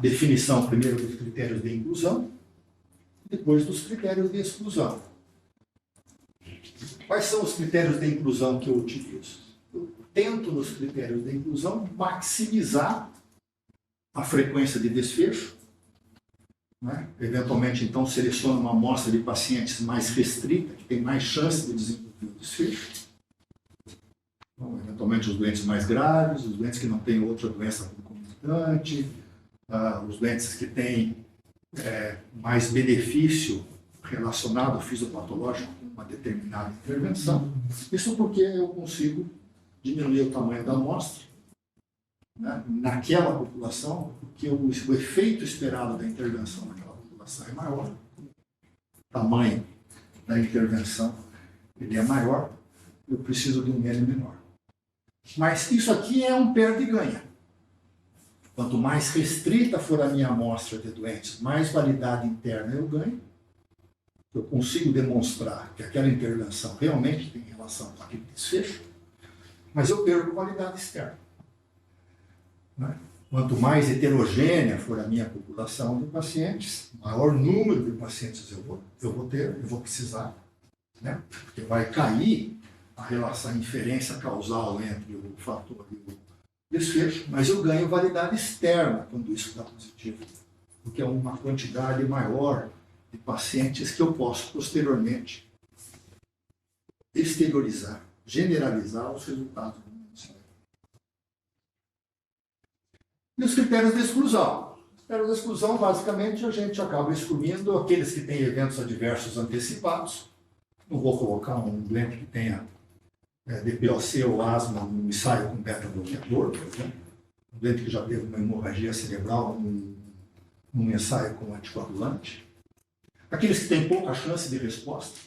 definição, primeiro, dos critérios de inclusão, depois dos critérios de exclusão. Quais são os critérios de inclusão que eu utilizo? Eu tento, nos critérios de inclusão, maximizar a frequência de desfecho. Né? Eventualmente, então, seleciona uma amostra de pacientes mais restrita, que tem mais chance de desenvolver o desfecho. Então, eventualmente, os doentes mais graves, os doentes que não têm outra doença concomitante, os doentes que têm mais benefício relacionado fisiopatológico com uma determinada intervenção. Isso porque eu consigo diminuir o tamanho da amostra, né, naquela população, porque o efeito esperado da intervenção naquela população é maior. O tamanho da intervenção ele é maior, eu preciso de um N menor. Mas isso aqui é um perde e ganha. Quanto mais restrita for a minha amostra de doentes, mais validade interna eu ganho. Eu consigo demonstrar que aquela intervenção realmente tem relação com aquele desfecho, mas eu perco qualidade externa. Né? Quanto mais heterogênea for a minha população de pacientes, maior número de pacientes eu vou precisar, né? Porque vai cair a relação, a inferência causal entre o fator e o desfecho, mas eu ganho validade externa quando isso está positivo, porque é uma quantidade maior de pacientes que eu posso posteriormente exteriorizar, generalizar os resultados. E os critérios de exclusão. Os critérios de exclusão, basicamente, a gente acaba excluindo aqueles que têm eventos adversos antecipados. Não vou colocar um doente que tenha DPOC ou asma no ensaio com beta-bloqueador, por exemplo. Um doente que já teve uma hemorragia cerebral num ensaio com anticoagulante. Aqueles que têm pouca chance de resposta,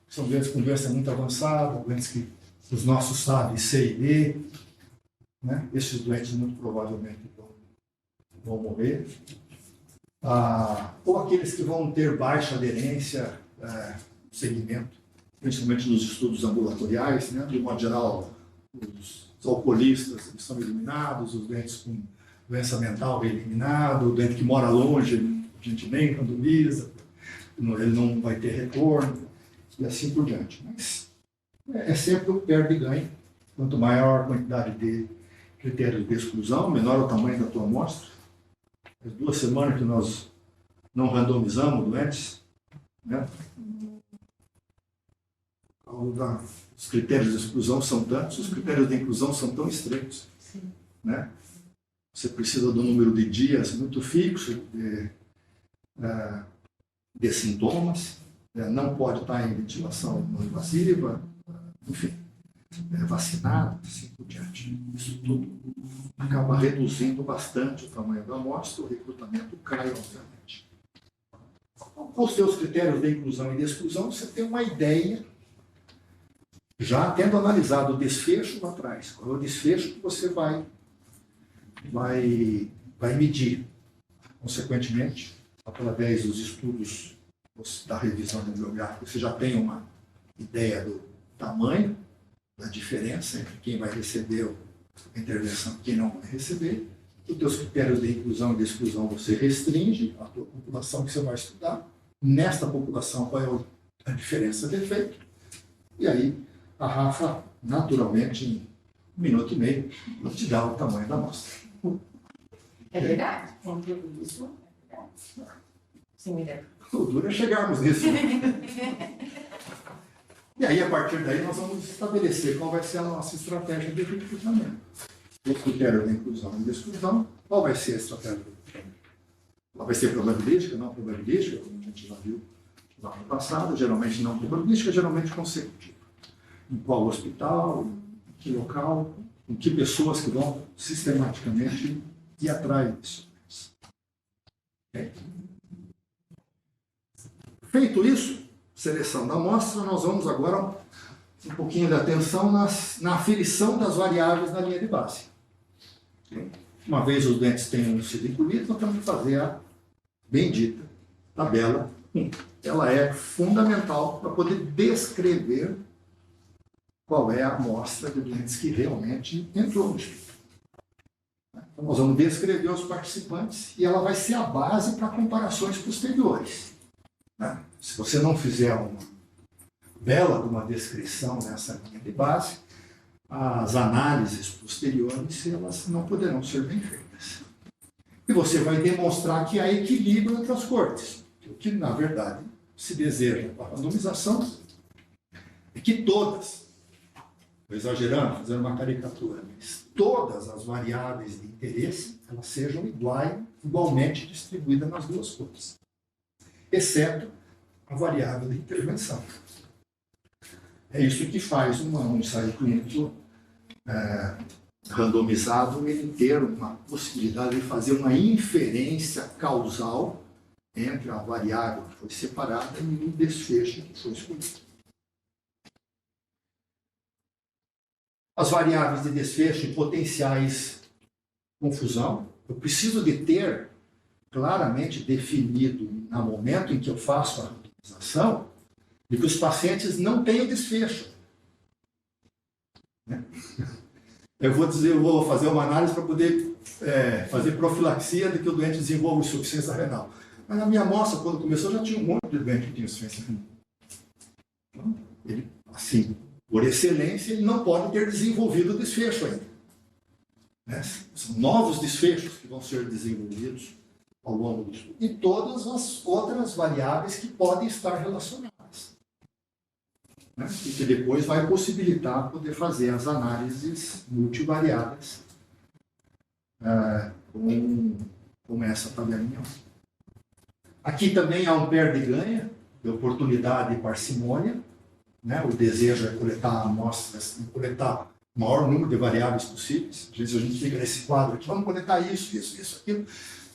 que são doentes com doença muito avançada, doentes que os nossos sabem C e D, né? Esses doentes muito provavelmente vão morrer. Ou aqueles que vão ter baixa aderência no segmento, principalmente nos estudos ambulatoriais, né? De modo geral, os alcoolistas eles são eliminados, os doentes com doença mental é eliminado, o doente que mora longe, a gente nem randomiza, ele não vai ter retorno, e assim por diante. Mas é sempre um perde e ganho. Quanto maior a quantidade de critérios de exclusão, menor o tamanho da tua amostra. As 2 semanas que nós não randomizamos doentes, né? Os critérios de exclusão são tantos, os critérios de inclusão são tão estreitos. Né? Você precisa do número de dias muito fixo de sintomas, não pode estar em ventilação não invasiva, enfim, vacinado, assim por diante. Isso tudo acaba reduzindo bastante o tamanho da amostra, o recrutamento cai, obviamente. Com os seus critérios de inclusão e de exclusão, você tem uma ideia, já tendo analisado o desfecho lá atrás, qual é o desfecho que você vai medir. Consequentemente, através dos estudos da revisão bibliográfica, você já tem uma ideia do tamanho, da diferença entre quem vai receber a intervenção e quem não vai receber. Os teus critérios de inclusão e de exclusão você restringe a tua população que você vai estudar. Nesta população, qual é a diferença de efeito? E aí, a Rafa, naturalmente, em 1 minuto e meio, te dá o tamanho da amostra. É verdade? Isso é verdade. Sim, me deve. O duro é chegarmos nisso. E aí, a partir daí, nós vamos estabelecer qual vai ser a nossa estratégia de recrutamento. O critério de inclusão e de exclusão, qual vai ser a estratégia de recrutamento? Ela vai ser probabilística, não probabilística, como a gente já viu lá no passado, geralmente não probabilística, geralmente consecutiva. Em qual hospital, em que local, em que pessoas que vão sistematicamente ir atrás disso. Okay? Feito isso, seleção da amostra, nós vamos agora um pouquinho de atenção na aferição das variáveis na linha de base. Okay? Uma vez os doentes tenham sido incluídos, nós temos que fazer a bendita tabela 1. Ela é fundamental para poder descrever qual é a amostra de doentes que realmente entrou no estudo. Então, nós vamos descrever os participantes e ela vai ser a base para comparações posteriores. Se você não fizer uma bela de uma descrição nessa linha de base, as análises posteriores elas não poderão ser bem feitas. E você vai demonstrar que há equilíbrio entre as cortes. O que, na verdade, se deseja com a randomização é que todas, estou exagerando, fazendo uma caricatura, mas todas as variáveis de interesse elas sejam igualmente distribuídas nas 2 cortes, exceto a variável de intervenção. É isso que faz um ensaio clínico randomizado ele ter uma possibilidade de fazer uma inferência causal entre a variável que foi separada e o desfecho que foi escolhido. As variáveis de desfecho e potenciais confusão, Eu preciso de ter claramente definido, no momento em que eu faço a randomização, de que os pacientes não têm o desfecho. Né? Eu vou fazer uma análise para poder fazer profilaxia de que o doente desenvolva insuficiência renal. Mas na minha amostra, quando começou, já tinha um monte de doente que tinha insuficiência renal. Então, ele, assim, por excelência, ele não pode ter desenvolvido o desfecho ainda. Né? São novos desfechos que vão ser desenvolvidos ao longo do estudo. E todas as outras variáveis que podem estar relacionadas. Né? E que depois vai possibilitar poder fazer as análises multivariadas com essa tabelinha. Aqui também há um perde-ganha, de oportunidade e parcimônia. Né? O desejo é coletar amostras, coletar o maior número de variáveis possíveis. Às vezes a gente fica nesse quadro aqui, vamos coletar isso, aquilo.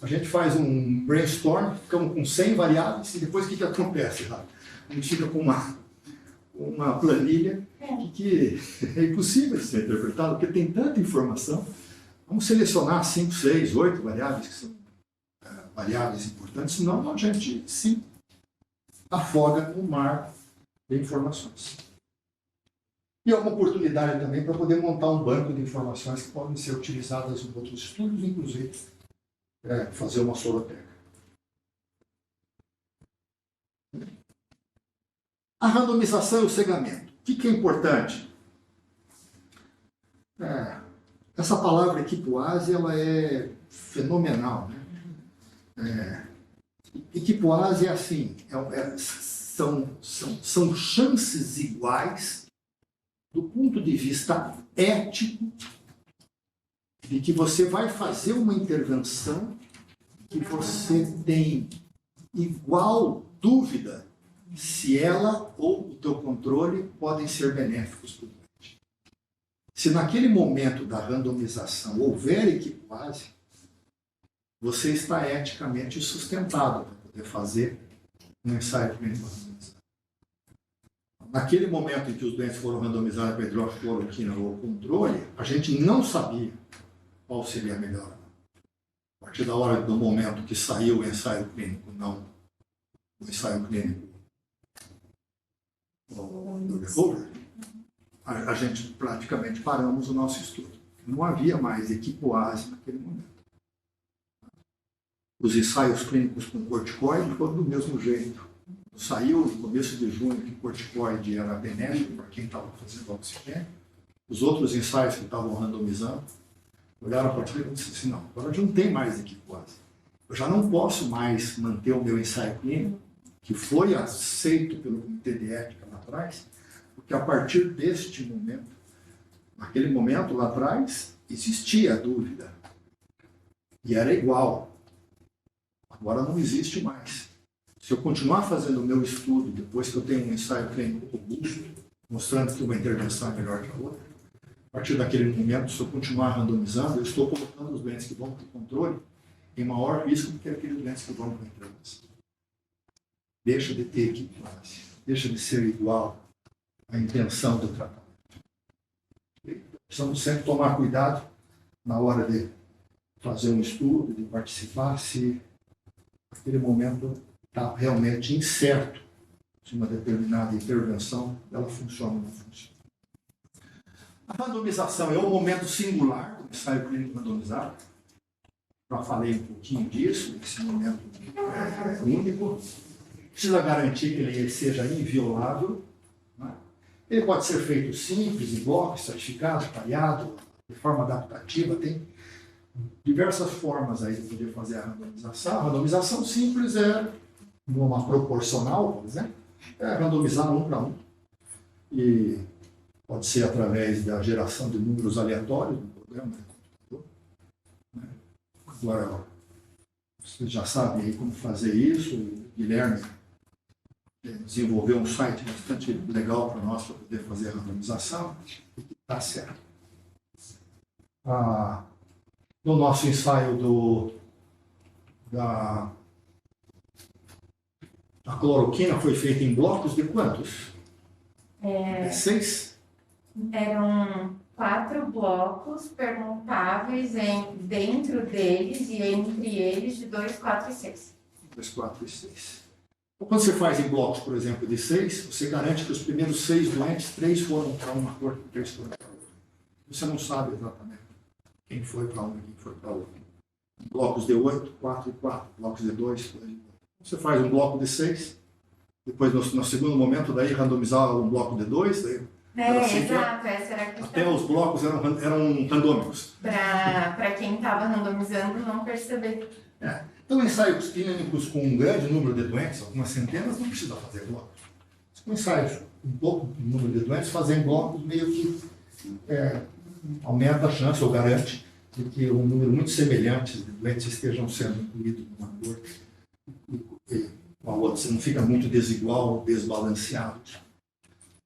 A gente faz um brainstorm, ficamos com 100 variáveis, e depois o que acontece? A gente fica com uma planilha que é impossível de ser interpretada, porque tem tanta informação. Vamos selecionar 5, 6, 8 variáveis que são variáveis importantes, senão a gente se afoga no mar de informações. E é uma oportunidade também para poder montar um banco de informações que podem ser utilizadas em outros estudos, inclusive fazer uma soroteca. A randomização e o cegamento. O que é importante? Essa palavra equipoase, ela é fenomenal. Né? Equipoase é assim, são chances iguais do ponto de vista ético de que você vai fazer uma intervenção que você tem igual dúvida se ela ou o teu controle podem ser benéficos para o doente. Se naquele momento da randomização houver equipoase, você está eticamente sustentado para poder fazer um ensaio clínico randomizado. Naquele momento em que os doentes foram randomizados para hidroxicloroquina ou controle, a gente não sabia qual seria a melhor. A partir da hora do momento que saiu o ensaio clínico, não o ensaio clínico do recovery, a gente praticamente paramos o nosso estudo. Não havia mais equipoase naquele momento. Os ensaios clínicos com corticoide foram do mesmo jeito. Saiu no começo de junho que o corticoide era benéfico para quem estava fazendo oxigênio. Os outros ensaios que estavam randomizando olharam para aquilo e disseram assim, não, agora já não tem mais equipoase. Eu já não posso mais manter o meu ensaio clínico, que foi aceito pelo Comitê de Ética lá atrás, porque a partir deste momento, naquele momento lá atrás, existia a dúvida. E era igual. Agora não existe mais. Se eu continuar fazendo o meu estudo, depois que eu tenho um ensaio clínico robusto, mostrando que uma intervenção é melhor que a outra, a partir daquele momento, se eu continuar randomizando, eu estou colocando os doentes que vão para o controle em maior risco do que aqueles doentes que vão para a intervenção. Deixa de ter equivalência, deixa de ser igual à intenção do tratamento. Precisamos sempre tomar cuidado na hora de fazer um estudo, de participar, se naquele momento está realmente incerto se uma determinada intervenção ela funciona ou não funciona. A randomização é um momento singular do ensaio clínico randomizado. Já falei um pouquinho disso, esse momento é único. Precisa garantir que ele seja inviolável. Né? Ele pode ser feito simples, em bloco, estratificado, pareado, de forma adaptativa. Tem diversas formas aí de poder fazer a randomização. A randomização simples é uma proporcional, por exemplo, é randomizar 1 para 1. E pode ser através da geração de números aleatórios no programa de computador. Né? Agora, vocês já sabem aí como fazer isso. O Guilherme desenvolveu um site bastante legal para nós, para poder fazer a randomização. Está certo. No nosso ensaio da cloroquina foi feito em blocos de quantos? 6? Eram 4 blocos permutáveis dentro deles e entre eles de 2, 4 e 6. 2, 4 e 6. Então, quando você faz em blocos, por exemplo, de 6, você garante que os primeiros 6 doentes, 3 foram para uma cor e 3 foram para outra. Você não sabe exatamente quem foi para uma e quem foi para outra. Blocos de 8, 4 e 4. Blocos de 2, 2 e 2. Você faz um bloco de 6, depois no segundo momento, daí randomizar um bloco de 2, daí assim, Exato, essa era a questão. até os blocos eram randômicos. Para quem estava randomizando não perceber. Então, ensaios clínicos com um grande número de doentes, algumas centenas, não precisa fazer blocos. Com ensaios com pouco número de doentes, fazer blocos meio que aumenta a chance, ou garante, de que um número muito semelhante de doentes estejam sendo incluídos numa cor e com a outra. Você não fica muito desigual ou desbalanceado.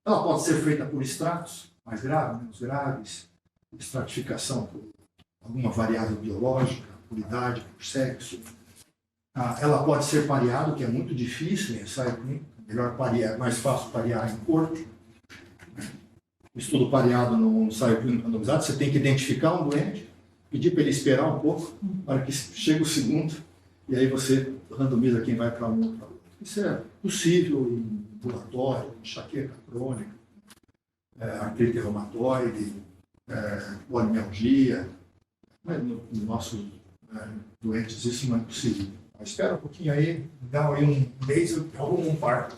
Ela pode ser feita por estratos, mais graves, menos graves, estratificação por alguma variável biológica, por idade, por sexo. Ela pode ser pareada, que é muito difícil em ensaio clínico. Melhor parear, é mais fácil parear em corpo. O estudo pareado no ensaio clínico randomizado, você tem que identificar um doente, pedir para ele esperar um pouco, para que chegue o segundo, e aí você randomiza quem vai para um ou para outro. Isso é possível em ambulatório, enxaqueca crônica, artrite reumatoide, polimialgia, mas nos nossos doentes isso não é possível. Mas espera um pouquinho aí, dá aí um mês, arruma um par.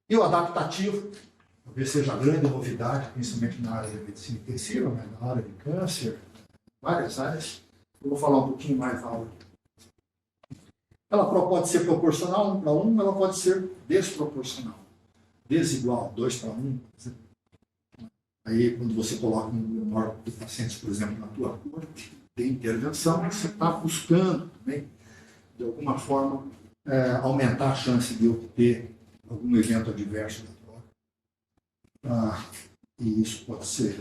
E o adaptativo, talvez seja a grande novidade, principalmente na área de medicina intensiva, mas na área de câncer, várias áreas. Eu vou falar um pouquinho mais na aula. Ela pode ser proporcional 1 para 1, ela pode ser desproporcional, desigual, 2 para 1. Aí, quando você coloca um número de pacientes, por exemplo, na tua corte de intervenção, você está buscando também, de alguma forma, aumentar a chance de obter algum evento adverso da droga. E isso pode ser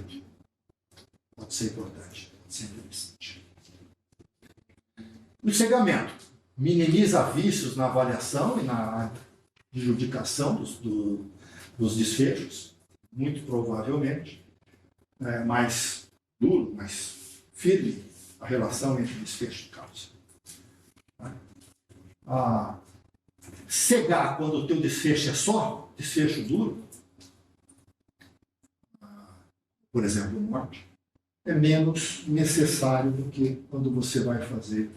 importante, pode ser interessante. O cegamento minimiza vícios na avaliação e na adjudicação dos desfechos, muito provavelmente, mais duro, mais firme a relação entre desfecho e causa. Cegar quando o teu desfecho é só desfecho duro, por exemplo, morte, é menos necessário do que quando você vai fazer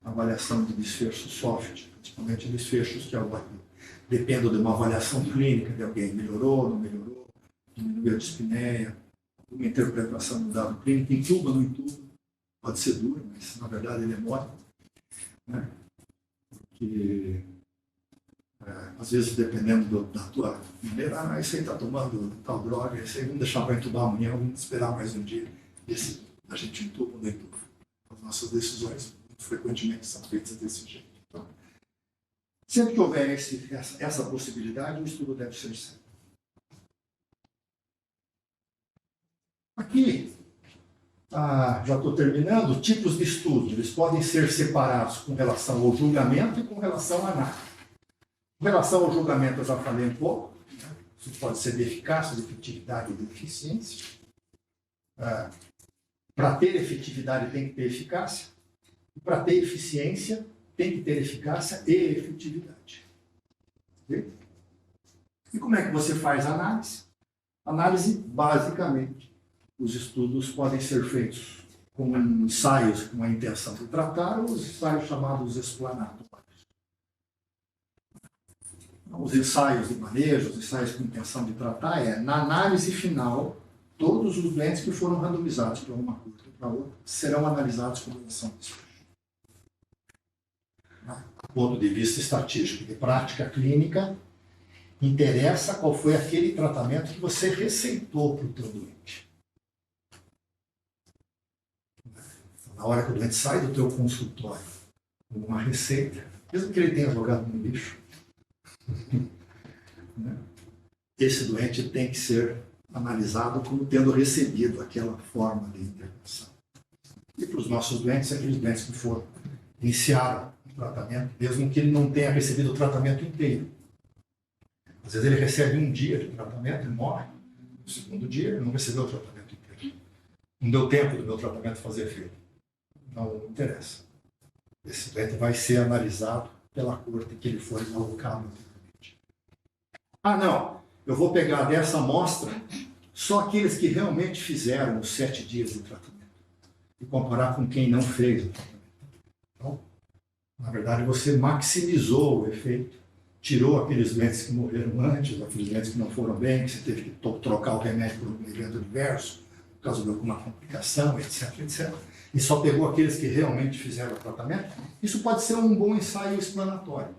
avaliação de desfechos soft, principalmente desfechos que dependem de uma avaliação clínica de alguém melhorou, não melhorou, diminuiu a dispneia, uma interpretação do dado clínico, intuba, não intuba, pode ser duro, mas na verdade ele é mole, né? Porque às vezes dependendo da tua maneira, esse aí está tomando tal droga, esse aí vamos deixar para entubar amanhã, vamos esperar mais um dia, esse a gente intuba ou não intuba. As nossas decisões frequentemente são feitas desse jeito. Então, sempre que houver essa possibilidade, o estudo deve ser sério. Aqui, já estou terminando, tipos de estudo. Eles podem ser separados com relação ao julgamento e com relação à análise. Com relação ao julgamento, eu já falei um pouco. Né? Isso pode ser de eficácia, de efetividade e de eficiência. Para ter efetividade, tem que ter eficácia. Para ter eficiência, tem que ter eficácia e efetividade. Okay? E como é que você faz a análise? Análise, basicamente, os estudos podem ser feitos com ensaios com a intenção de tratar, ou os ensaios chamados explanatórios. Os ensaios de manejo, os ensaios com intenção de tratar, na análise final, todos os doentes que foram randomizados para uma coisa ou para outra serão analisados com relação a isso. Do ponto de vista estatístico, de prática clínica, interessa qual foi aquele tratamento que você receitou para o teu doente. Na hora que o doente sai do teu consultório com uma receita, mesmo que ele tenha jogado no lixo, esse doente tem que ser analisado como tendo recebido aquela forma de intervenção. E para os nossos doentes, aqueles doentes que iniciaram o tratamento, mesmo que ele não tenha recebido o tratamento inteiro. Às vezes ele recebe um dia de tratamento e morre. No segundo dia ele não recebeu o tratamento inteiro. Não deu tempo do meu tratamento fazer efeito. Não interessa. Esse doente vai ser analisado pela corte que ele foi alocado. Não, eu vou pegar dessa amostra só aqueles que realmente fizeram os 7 dias de tratamento e comparar com quem não fez o tratamento. Então, na verdade, você maximizou o efeito, tirou aqueles doentes que morreram antes, aqueles doentes que não foram bem, que você teve que trocar o remédio por um evento adverso, por causa de alguma complicação, etc, etc. E só pegou aqueles que realmente fizeram o tratamento. Isso pode ser um bom ensaio explanatório.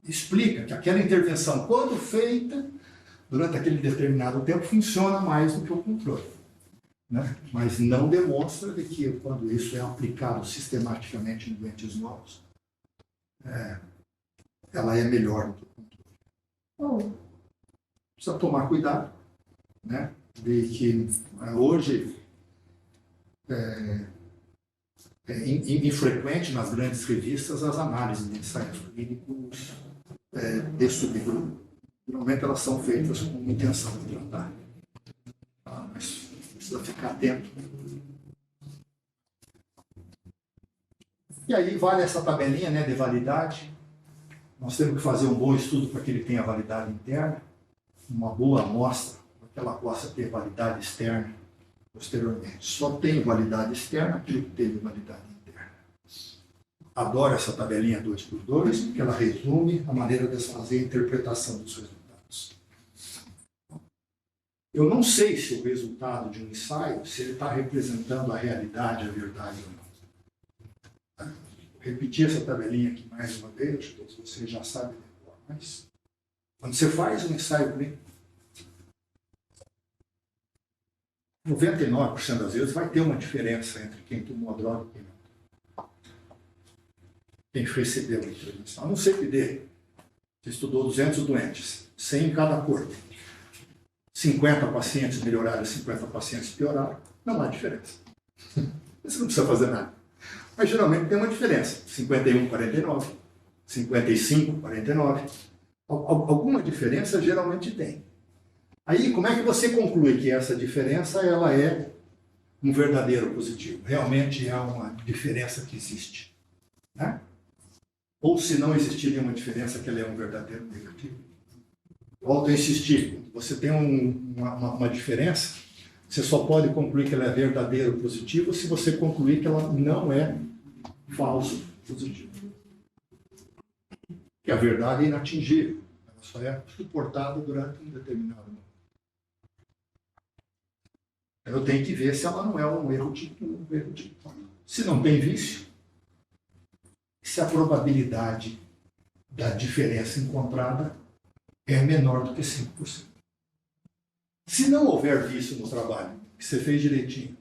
Explica que aquela intervenção, quando feita, durante aquele determinado tempo, funciona mais do que o controle. Né? Mas não demonstra de que, quando isso é aplicado sistematicamente em doentes novos, ela é melhor do que o controle. Então, precisa tomar cuidado, né? De que hoje infrequente nas grandes revistas as análises de ensaios clínicos de subgrupo. Geralmente elas são feitas com intenção de tratar. Mas precisa ficar atento. E aí vale essa tabelinha, né, de validade. Nós temos que fazer um bom estudo para que ele tenha validade interna, uma boa amostra para que ela possa ter validade externa posteriormente. Só tem validade externa aquilo que teve validade interna. Adoro essa tabelinha 2x2, porque ela resume a maneira de fazer a interpretação dos resultados. Eu não sei se o resultado de um ensaio, se ele está representando a realidade, a verdade ou não. Vou repetir essa tabelinha aqui mais uma vez, todos vocês já sabem, mas quando você faz um ensaio clínico, 99% das vezes vai ter uma diferença entre quem tomou a droga e quem não. Quem recebeu a intervenção. A não ser que dê. Você estudou 200 doentes, 100 em cada corpo. 50 pacientes melhoraram e 50 pacientes pioraram. Não há diferença. Você não precisa fazer nada. Mas geralmente tem uma diferença. 51, 49. 55, 49. Alguma diferença geralmente tem. Aí, como é que você conclui que essa diferença ela é um verdadeiro positivo? Realmente há uma diferença que existe. Né? Ou se não existir nenhuma diferença, que ela é um verdadeiro negativo? Volto a insistir. Quando você tem uma diferença, você só pode concluir que ela é verdadeiro positivo se você concluir que ela não é falso positivo. Que a verdade é inatingível. Ela só é suportada durante um determinado momento. Eu tenho que ver se ela não é um erro tipo 1, um erro tipo 1. Se não tem vício, se a probabilidade da diferença encontrada é menor do que 5%. Se não houver vício no trabalho, que você fez direitinho,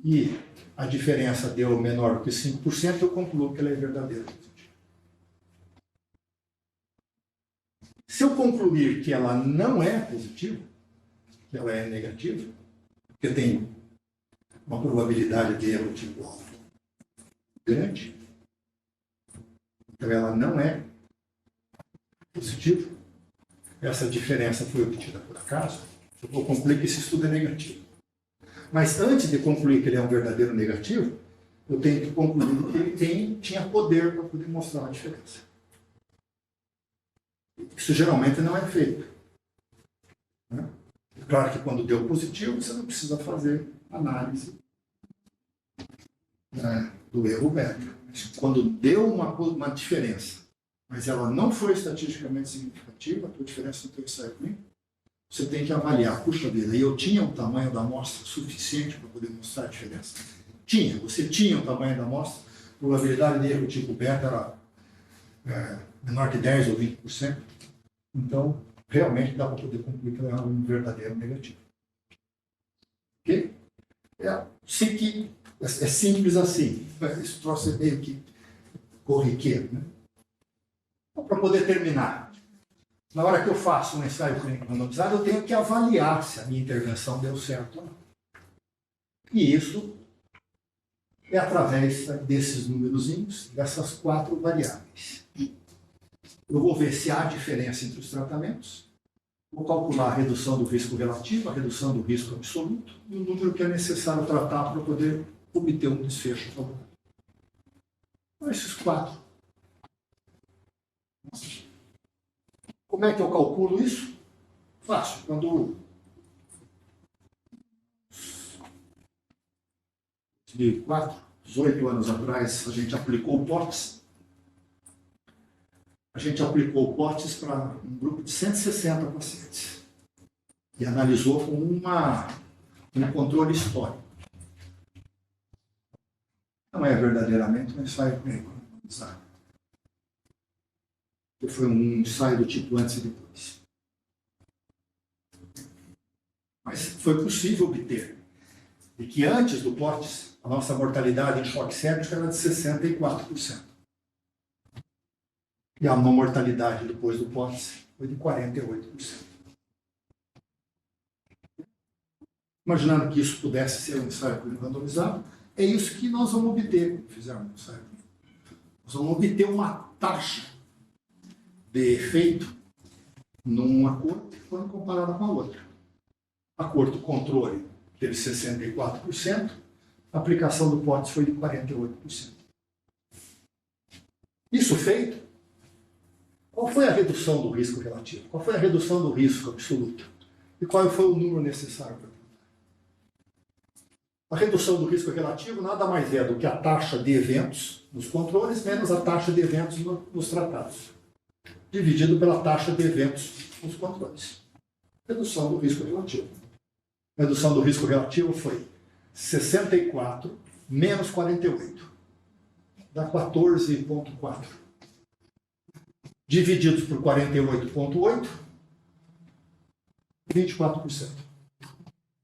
e a diferença deu menor do que 5%, eu concluo que ela é verdadeira. Se eu concluir que ela não é positiva, que ela é negativa, porque tem uma probabilidade de erro tipo alfa grande, então ela não é positiva, essa diferença foi obtida por acaso, eu vou concluir que esse estudo é negativo. Mas antes de concluir que ele é um verdadeiro negativo, eu tenho que concluir que ele tinha poder para poder mostrar a diferença. Isso geralmente não é feito. Né? Claro que quando deu positivo, você não precisa fazer análise do erro beta. Mas quando deu uma diferença, mas ela não foi estatisticamente significativa, a tua diferença no teu ensaio clínico, você tem que avaliar, puxa vida, e eu tinha um tamanho da amostra suficiente para poder mostrar a diferença? Você tinha o tamanho da amostra, a probabilidade de erro tipo beta era menor que 10 ou 20%, então realmente dá para poder concluir que ela é um verdadeiro negativo. Ok? É simples assim. Esse troço é meio que corriqueiro. Né? Então, para poder terminar, na hora que eu faço um ensaio clínico randomizado, eu tenho que avaliar se a minha intervenção deu certo ou não. E isso é através desses númerozinhos, dessas 4 variáveis. Eu vou ver se há diferença entre os tratamentos, Vou calcular a redução do risco relativo, a redução do risco absoluto e o número que é necessário tratar para poder obter um desfecho favorável. Então, esses 4. Como é que eu calculo isso? Fácil. Quando 2004, 18 anos atrás, a gente aplicou o POTS. A gente aplicou o POTS para um grupo de 160 pacientes e analisou com um controle histórico. Não é verdadeiramente um ensaio clínico, que foi um ensaio do tipo antes e depois. Mas foi possível obter de que antes do POTS, a nossa mortalidade em choque séptico era de 64%. E a mortalidade depois do POTS foi de 48%. Imaginando que isso pudesse ser um ensaio clínico randomizado, é isso que nós vamos obter quando fizermos um ensaio clínico. Nós vamos obter uma taxa de efeito numa corte quando comparada com a outra. A corte controle teve 64%, a aplicação do POTS foi de 48%. Isso feito, qual foi a redução do risco relativo? Qual foi a redução do risco absoluto? E qual foi o número necessário para tratar? A redução do risco relativo nada mais é do que a taxa de eventos nos controles menos a taxa de eventos nos tratados, dividido pela taxa de eventos nos controles. Redução do risco relativo. A redução do risco relativo foi 64 menos 48. Dá 14,4. Divididos por 48,8, 24%.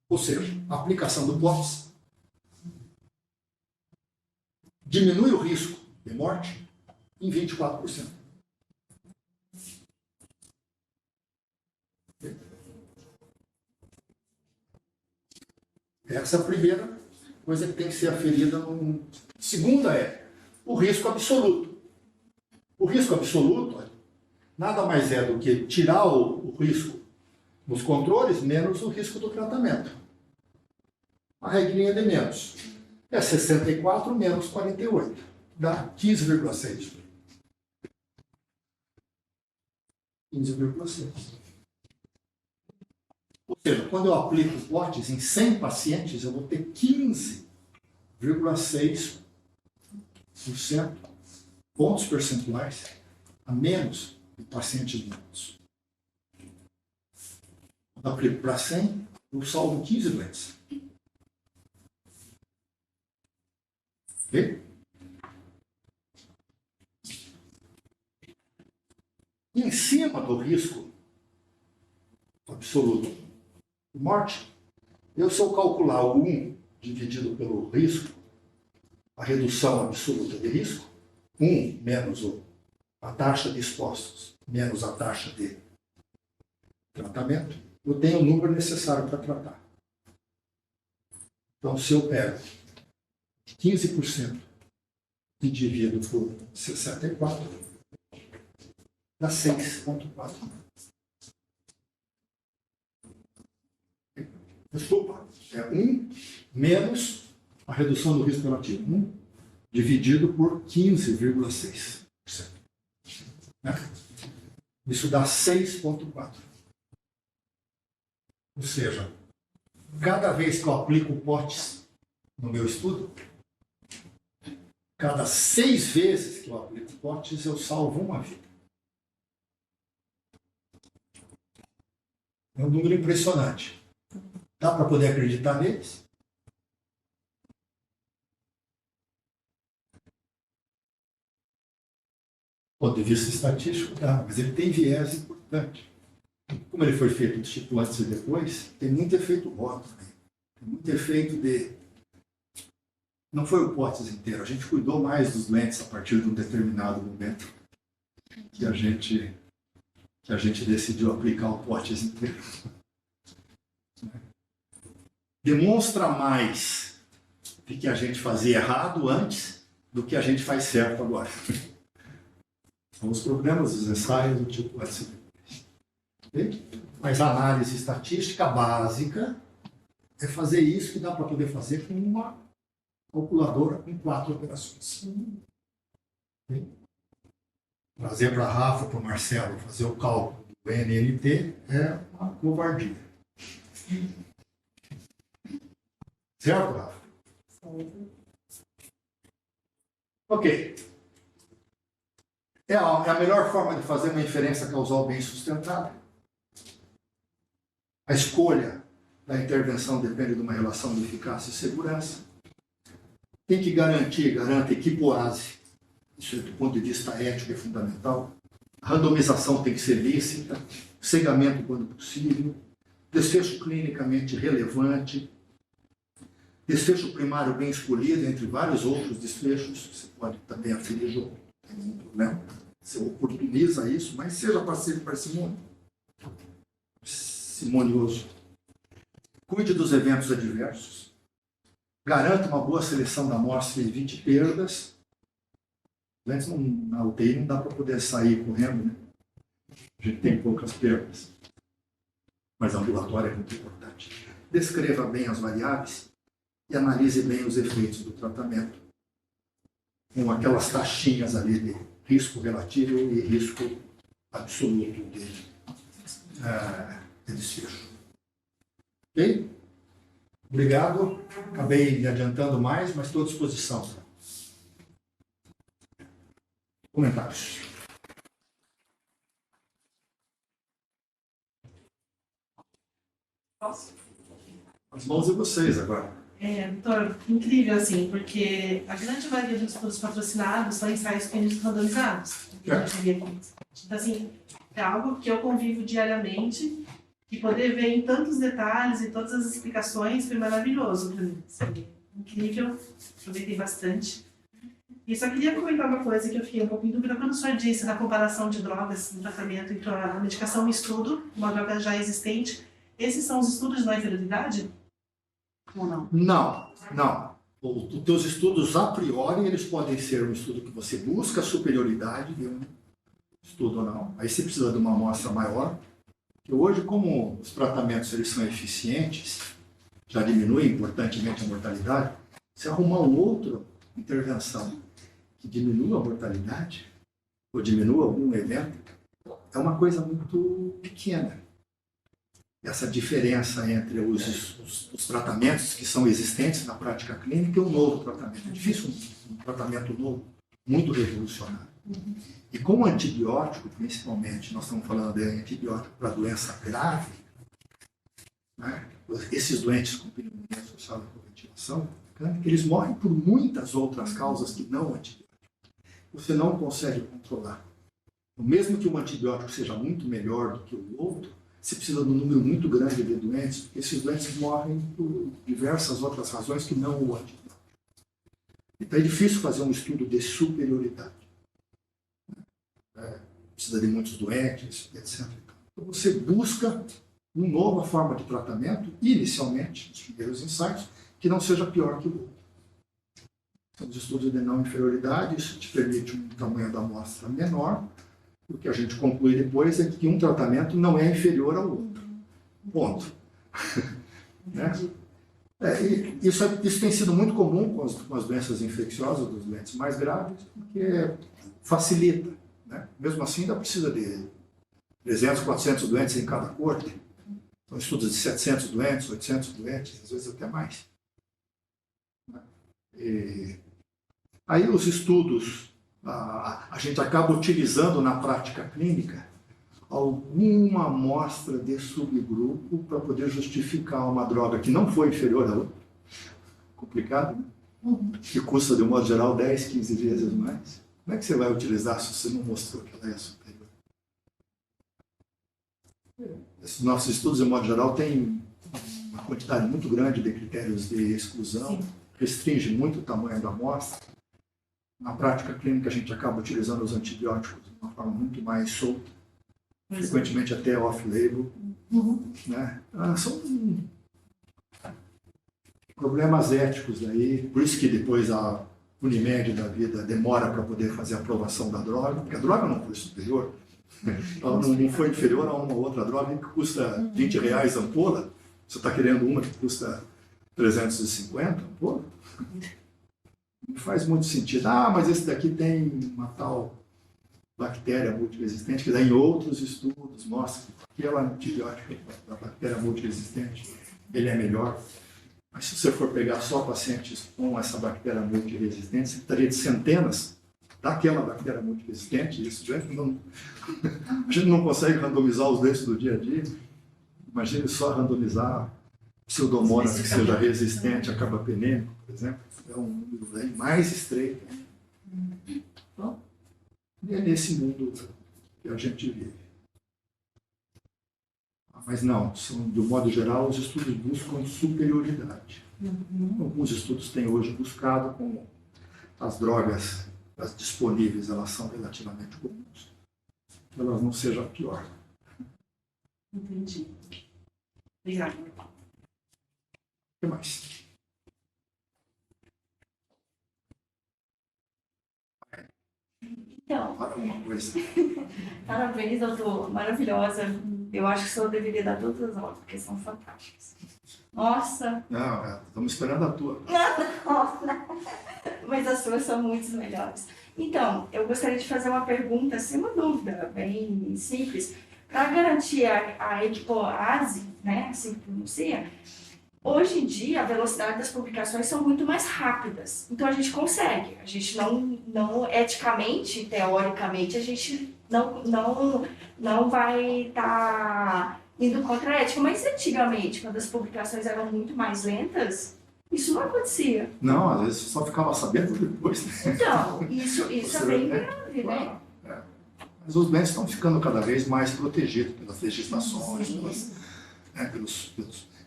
Ou seja, a aplicação do POTS diminui o risco de morte em 24%. Essa é a primeira coisa que tem que ser aferida. Segunda é o risco absoluto. O risco absoluto nada mais é do que tirar o risco nos controles menos o risco do tratamento. A regrinha de menos é 64 menos 48, dá 15,6. 15,6. Ou seja, quando eu aplico o POTS em 100 pacientes, eu vou ter 15,6% pontos percentuais a menos de pacientes doentes. Quando eu aplico para 100, eu salvo 15 doentes. Ok? E em cima do risco absoluto de morte, se eu calcular o 1 dividido pelo risco, a redução absoluta de risco, 1 menos a taxa de expostos menos a taxa de tratamento, eu tenho o número necessário para tratar. Então, se eu pego 15% e divido por 64, dá 6,4. Desculpa, é 1 menos a redução do risco relativo. 1 dividido por 15,6%. Né? Isso dá 6,4. Ou seja, cada vez que eu aplico o POTS no meu estudo, cada 6 vezes que eu aplico o POTS, eu salvo uma vida. É um número impressionante. Dá para poder acreditar neles? Do ponto de vista estatístico, dá, mas ele tem viés importante. Como ele foi feito tipo antes e depois, tem muito efeito rota, tem muito efeito de... Não foi o POTS inteiro, a gente cuidou mais dos doentes a partir de um determinado momento que a gente decidiu aplicar o POTS inteiro. Demonstra mais de que a gente fazia errado antes do que a gente faz certo agora. São os problemas dos ensaios do tipo antes e depois. Okay? Mas a análise estatística básica é fazer isso que dá para poder fazer com uma calculadora com 4 operações. Okay? Trazer para a Rafa, para o Marcelo, fazer o cálculo do NNT é uma covardia. Certo, Rafa? Ok. É a melhor forma de fazer uma inferência causal bem sustentada. A escolha da intervenção depende de uma relação de eficácia e segurança. Tem que garantir, garante equipoase. Isso, do ponto de vista ético, é fundamental. A randomização tem que ser lícita, cegamento quando possível, desfecho clinicamente relevante, desfecho primário bem escolhido, entre vários outros desfechos, você pode também aferir jogo, não tem nenhum problema. Você oportuniza isso, mas seja parcimônio. Simonioso. Cuide dos eventos adversos. Garanta uma boa seleção da amostra e evite perdas. Antes, na UTI não dá para poder sair correndo, né? A gente tem poucas perdas. Mas ambulatório é muito importante. Descreva bem as variáveis e analise bem os efeitos do tratamento. Com aquelas taxinhas ali de risco relativo e risco absoluto de desfecho. Ok? Obrigado. Acabei me adiantando mais, mas estou à disposição. Comentários. Posso? As mãos de vocês agora. Doutor, incrível, assim, porque a grande maioria dos estudos patrocinados são ensaios clínicos randomizados. Então, assim, é algo que eu convivo diariamente e poder ver em tantos detalhes e todas as explicações foi maravilhoso para mim. Assim, incrível, aproveitei bastante. E só queria comentar uma coisa que eu fiquei um pouco em dúvida quando o senhor disse da comparação de drogas no tratamento entre a medicação e estudo, uma droga já existente. Esses são os estudos de não inferioridade? Ou não? Não. Os teus estudos, a priori, eles podem ser um estudo que você busca a superioridade de um estudo ou não. Aí você precisa de uma amostra maior. E hoje, como os tratamentos eles são eficientes, já diminui importantemente a mortalidade, se arrumar uma outra intervenção que diminua a mortalidade, ou diminua algum evento, é uma coisa muito pequena. Essa diferença entre os tratamentos que são existentes na prática clínica e um novo tratamento. É difícil um tratamento novo, muito revolucionário. E com o antibiótico, principalmente, nós estamos falando de antibiótico para doença grave, né? Esses doentes com pneumonia associada com ventilação, eles morrem por muitas outras causas que não o antibiótico. Você não consegue controlar. Mesmo que um antibiótico seja muito melhor do que o outro, você precisa de um número muito grande de doentes, porque esses doentes morrem por diversas outras razões que não o antibiótico. Então é difícil fazer um estudo de superioridade. Precisa de muitos doentes, etc. Então você busca uma nova forma de tratamento, inicialmente, nos primeiros ensaios, que não seja pior que o outro. Então, os estudos de não inferioridade, isso te permite um tamanho da amostra menor. O que a gente conclui depois é que um tratamento não é inferior ao outro. Ponto. Né? Isso tem sido muito comum com as doenças infecciosas, dos doentes mais graves, porque facilita. Né? Mesmo assim, ainda precisa de 300, 400 doentes em cada corte. São estudos de 700 doentes, 800 doentes, às vezes até mais. Aí os estudos, a gente acaba utilizando na prática clínica alguma amostra de subgrupo para poder justificar uma droga que não foi inferior a outra. Complicado, né? Que custa, de um modo geral, 10, 15 vezes mais. Como é que você vai utilizar se você não mostrou que ela é superior? Esses nossos estudos, de modo geral, têm uma quantidade muito grande de critérios de exclusão, restringe muito o tamanho da amostra. Na prática clínica, a gente acaba utilizando os antibióticos de uma forma muito mais solta, frequentemente até off-label. Né? São problemas éticos aí, por isso que depois a Unimed da vida demora para poder fazer a aprovação da droga, porque a droga não foi superior, Ela não foi inferior a uma outra droga que custa R$ 20 a ampola. Você está querendo uma que custa 350 a ampola? Não faz muito sentido. Ah, mas esse daqui tem uma tal bactéria multiresistente, que daí em outros estudos mostra que aquele antibiótico da bactéria multiresistente, ele é melhor. Mas se você for pegar só pacientes com essa bactéria multiresistente, você estaria de centenas daquela bactéria multiresistente. Isso já não, a gente não consegue randomizar os dentes do dia a dia. Imagine só randomizar pseudomonas que seja resistente a carbapenêmico, por exemplo. É um número bem mais estreito. Então, é nesse mundo que a gente vive. Mas não, de um modo geral, os estudos buscam superioridade. Alguns estudos têm hoje buscado, como as drogas as disponíveis, elas são relativamente comuns, que elas não sejam pior. Entendi. Obrigada. O que mais? Então, Fala alguma coisa. parabéns, doutor. Maravilhosa. Eu acho que o senhor deveria dar todas as aulas, porque são fantásticas. Nossa, Não, estamos esperando a tua. nossa, mas as suas são muito melhores. Então, eu gostaria de fazer uma pergunta, assim, uma dúvida bem simples. Para garantir a equipoase, né, assim que pronuncia, hoje em dia a velocidade das publicações são muito mais rápidas. Então a gente consegue. A gente não eticamente, teoricamente, a gente não vai estar indo contra a ética. Mas antigamente, quando as publicações eram muito mais lentas, isso não acontecia. Não, às vezes só ficava sabendo depois. Então, isso é bem né? grave, né? É. Mas os bens estão ficando cada vez mais protegidos pelas legislações,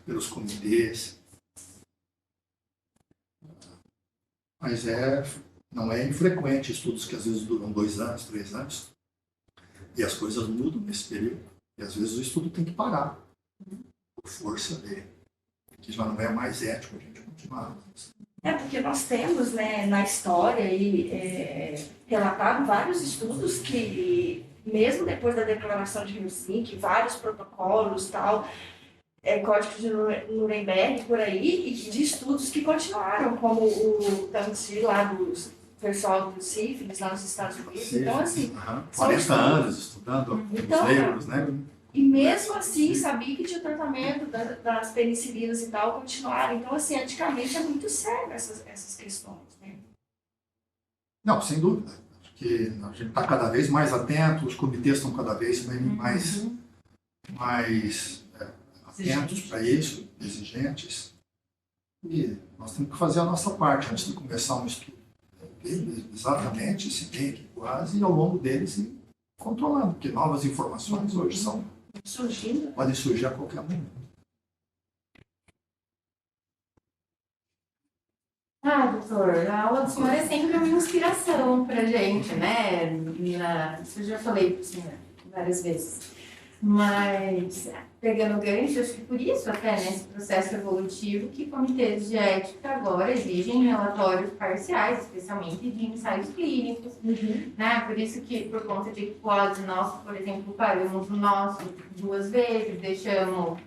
pelos comitês. Mas não é infrequente estudos que às vezes duram 2 anos, 3 anos, e as coisas mudam nesse período. E às vezes o estudo tem que parar, por força dele, que já não é mais ético a gente continuar. Porque nós temos, né, na história relatado vários estudos que, mesmo depois da Declaração de Helsinki, vários protocolos, tal, Código de Nuremberg, por aí, e de estudos que continuaram, como o Tansi lá do pessoal do sífilis lá nos Estados Unidos. Então, assim, 40 anos estudando Então, os negros, né? e mesmo assim, sabia que tinha o tratamento das penicilinas e tal, continuaram. Então, assim, eticamente é muito sério essas questões, né? Não, sem dúvida. Porque a gente está cada vez mais atento, os comitês estão cada vez mais atentos para isso, exigentes. E nós temos que fazer a nossa parte antes de começar um estudo. Exatamente, se tem aqui quase, e ao longo deles ir controlando, porque novas informações hoje podem surgir a qualquer momento. Doutor, a aula do senhor é sempre uma inspiração para a gente, né? Isso eu já falei para o senhor várias vezes. Mas, pegando o gancho, acho que por isso até nesse processo evolutivo que comitês de ética agora exigem relatórios parciais, especialmente de ensaios clínicos, né? Por isso que, por conta de equipose, nós, por exemplo, paramos o nosso 2 vezes, deixamos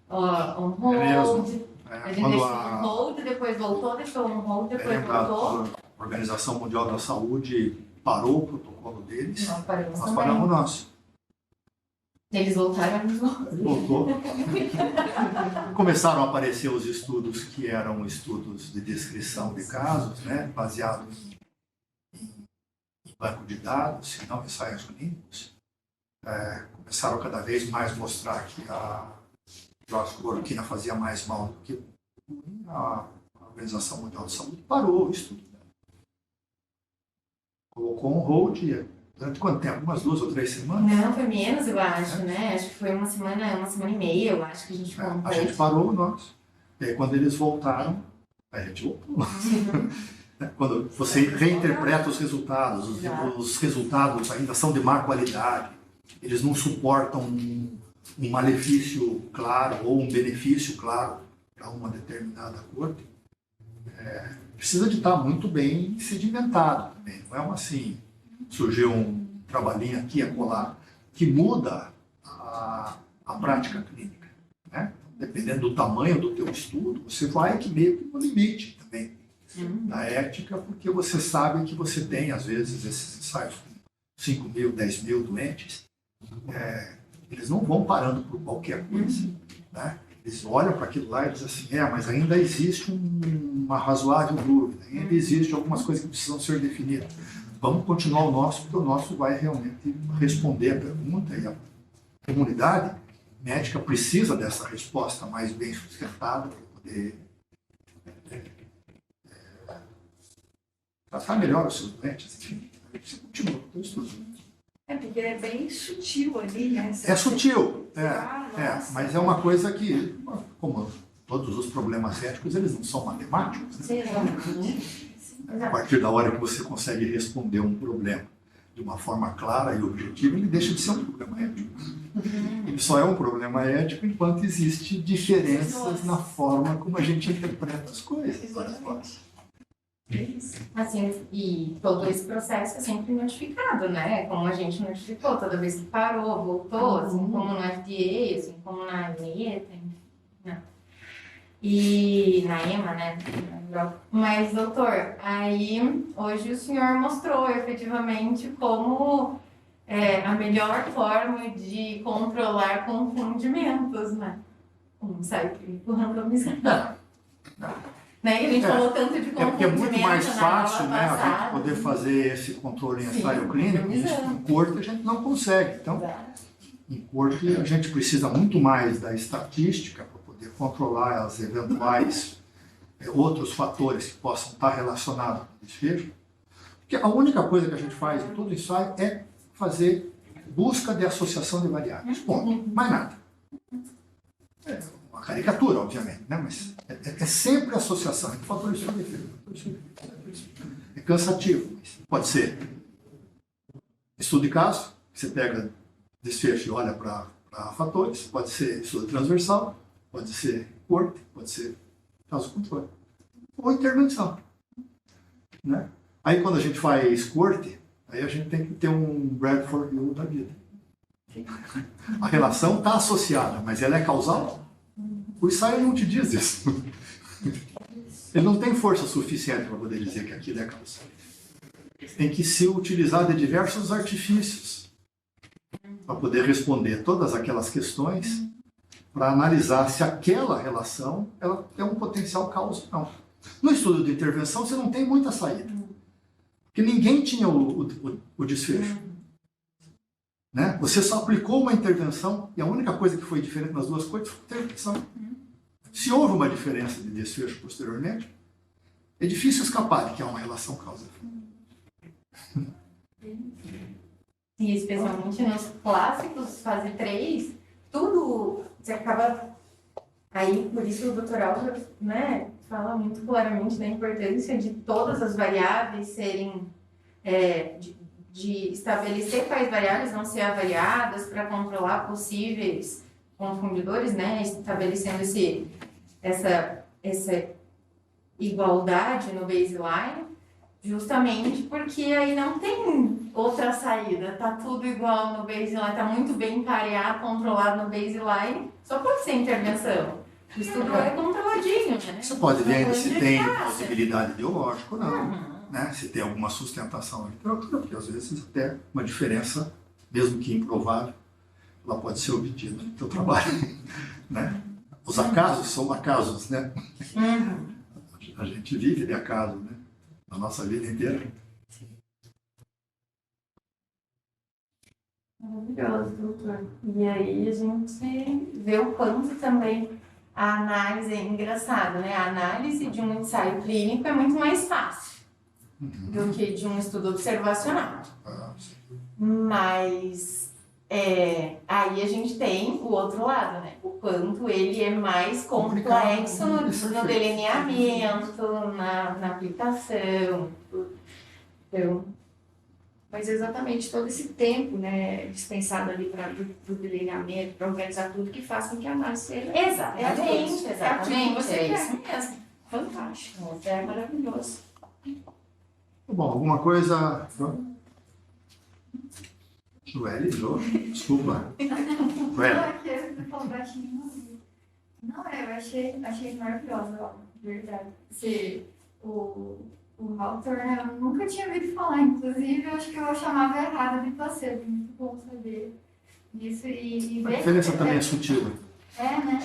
on hold, a gente deixou on hold, depois voltou, deixou on hold, depois voltou. A Organização Mundial da Saúde parou o protocolo deles, Nós paramos nós também. paramos o nosso. Eles voltaram, eles voltaram. Voltou. Começaram a aparecer os estudos que eram estudos de descrição de casos, né, baseados em banco de dados, e não ensaios clínicos. Começaram cada vez mais a mostrar que a hidroxicloroquina fazia mais mal do que a Organização Mundial da Saúde parou o estudo. Colocou um hold. Durante quanto tempo? Umas 2 ou 3 semanas? Não, foi menos, eu acho, né? Acho que foi uma semana e meia, eu acho que a gente contou. A gente parou o nosso. E aí, quando eles voltaram, a gente voltou. Quando você reinterpreta os resultados, os resultados ainda são de má qualidade, eles não suportam um malefício claro ou um benefício claro para uma determinada corte, precisa de estar muito bem sedimentado também. Não é assim, surgiu um trabalhinho aqui e acolá. que muda a prática clínica, né? Dependendo do tamanho do teu estudo, você vai que meio que no limite também da ética, porque você sabe que você tem, às vezes, esses ensaios com 5 mil, 10 mil doentes, eles não vão parando por qualquer coisa, né? Eles olham para aquilo lá e dizem assim, mas ainda existe uma razoável dúvida, ainda existe algumas coisas que precisam ser definidas. Vamos continuar o nosso, porque o nosso vai realmente responder a pergunta, e a comunidade médica precisa dessa resposta mais bem sustentada para poder tratar melhor os seus doentes. Enfim, você continua com o estudo. Porque é bem sutil ali, né? É sutil, nossa. mas é uma coisa que, como todos os problemas éticos, eles não são matemáticos, né? Sim, A partir da hora que você consegue responder um problema de uma forma clara e objetiva, ele deixa de ser um problema ético. Ele só é um problema ético enquanto existe diferenças na forma como a gente interpreta as coisas. Exatamente. Assim, e todo esse processo é sempre notificado, né? Como a gente notificou toda vez que parou, voltou, assim como no FDA, assim como na EMETA, né? E na EMA, né? Mas, doutor, aí hoje o senhor mostrou efetivamente como a melhor forma de controlar confundimentos, né? Um ensaio clínico randomizado. Né? Que a gente falou tanto de Porque é muito mais fácil, né, a gente passada, poder fazer esse controle em ensaio Sim, clínico, isso em corte a gente não consegue. Então, em corte a gente precisa muito mais da estatística para poder controlar as eventuais outros fatores que possam estar relacionados com o desfecho. Porque a única coisa que a gente faz em todo ensaio é fazer busca de associação de variáveis. Ponto. Mais nada. É uma caricatura, obviamente, né? Mas é sempre associação entre fatores e defeitos. É cansativo, mas pode ser estudo de caso, você pega desfecho e olha para fatores, pode ser estudo transversal, pode ser corte, pode ser caso controle, ou intervenção, né? Aí quando a gente faz corte, aí a gente tem que ter um Bradford View da vida. A relação está associada, mas ela é causal? O ensaio não te diz isso. Ele não tem força suficiente para poder dizer que aquilo é causal. Tem que se utilizar de diversos artifícios para poder responder todas aquelas questões, para analisar se aquela relação ela tem um potencial causa ou não. No estudo de intervenção, você não tem muita saída. Porque ninguém tinha o desfecho. Né? Você só aplicou uma intervenção e a única coisa que foi diferente nas duas coisas foi a intervenção. Se houve uma diferença de desfecho posteriormente, é difícil escapar de que há uma relação causa-efeito. E especialmente nos clássicos, fase 3, tudo você acaba... Aí, por isso o Dr. Álvaro, né, fala muito claramente da importância de todas as variáveis serem... de estabelecer quais variáveis vão ser avaliadas para controlar possíveis confundidores, né, estabelecendo essa igualdade no baseline, justamente porque aí não tem outra saída, tá tudo igual no baseline, tá muito bem pareado, controlado no baseline, só pode ser intervenção. O estudo é controladinho, né? Você pode ver ainda se tem eficácia. possibilidade ideológica ou não. Né? Se tem alguma sustentação na literatura, porque às vezes até uma diferença, mesmo que improvável, ela pode ser obtida no teu trabalho. Né? Os acasos são acasos, né? A gente vive de acaso, né? Na nossa vida inteira. Maravilhoso, doutor. E aí a gente vê o quanto também a análise é engraçado, né? A análise de um ensaio clínico é muito mais fácil do que de um estudo observacional. Mas aí a gente tem o outro lado, né? O quanto ele é mais complexo no delineamento, na aplicação. Então, Mas exatamente todo esse tempo, né, dispensado ali para o delineamento, para organizar tudo, que faz com que a análise seja... exatamente. Você É quer. isso mesmo. Fantástico. É maravilhoso. Bom, alguma coisa... Joelle, desculpa. Não, Joelle. é que você falou baixinho, não ouvi. Não, eu achei maravilhosa, ó, de verdade. O Halter, eu nunca tinha ouvido falar, inclusive, eu acho que eu chamava errado de placebo, muito bom saber disso e A ver diferença que- também é sutil. É, né?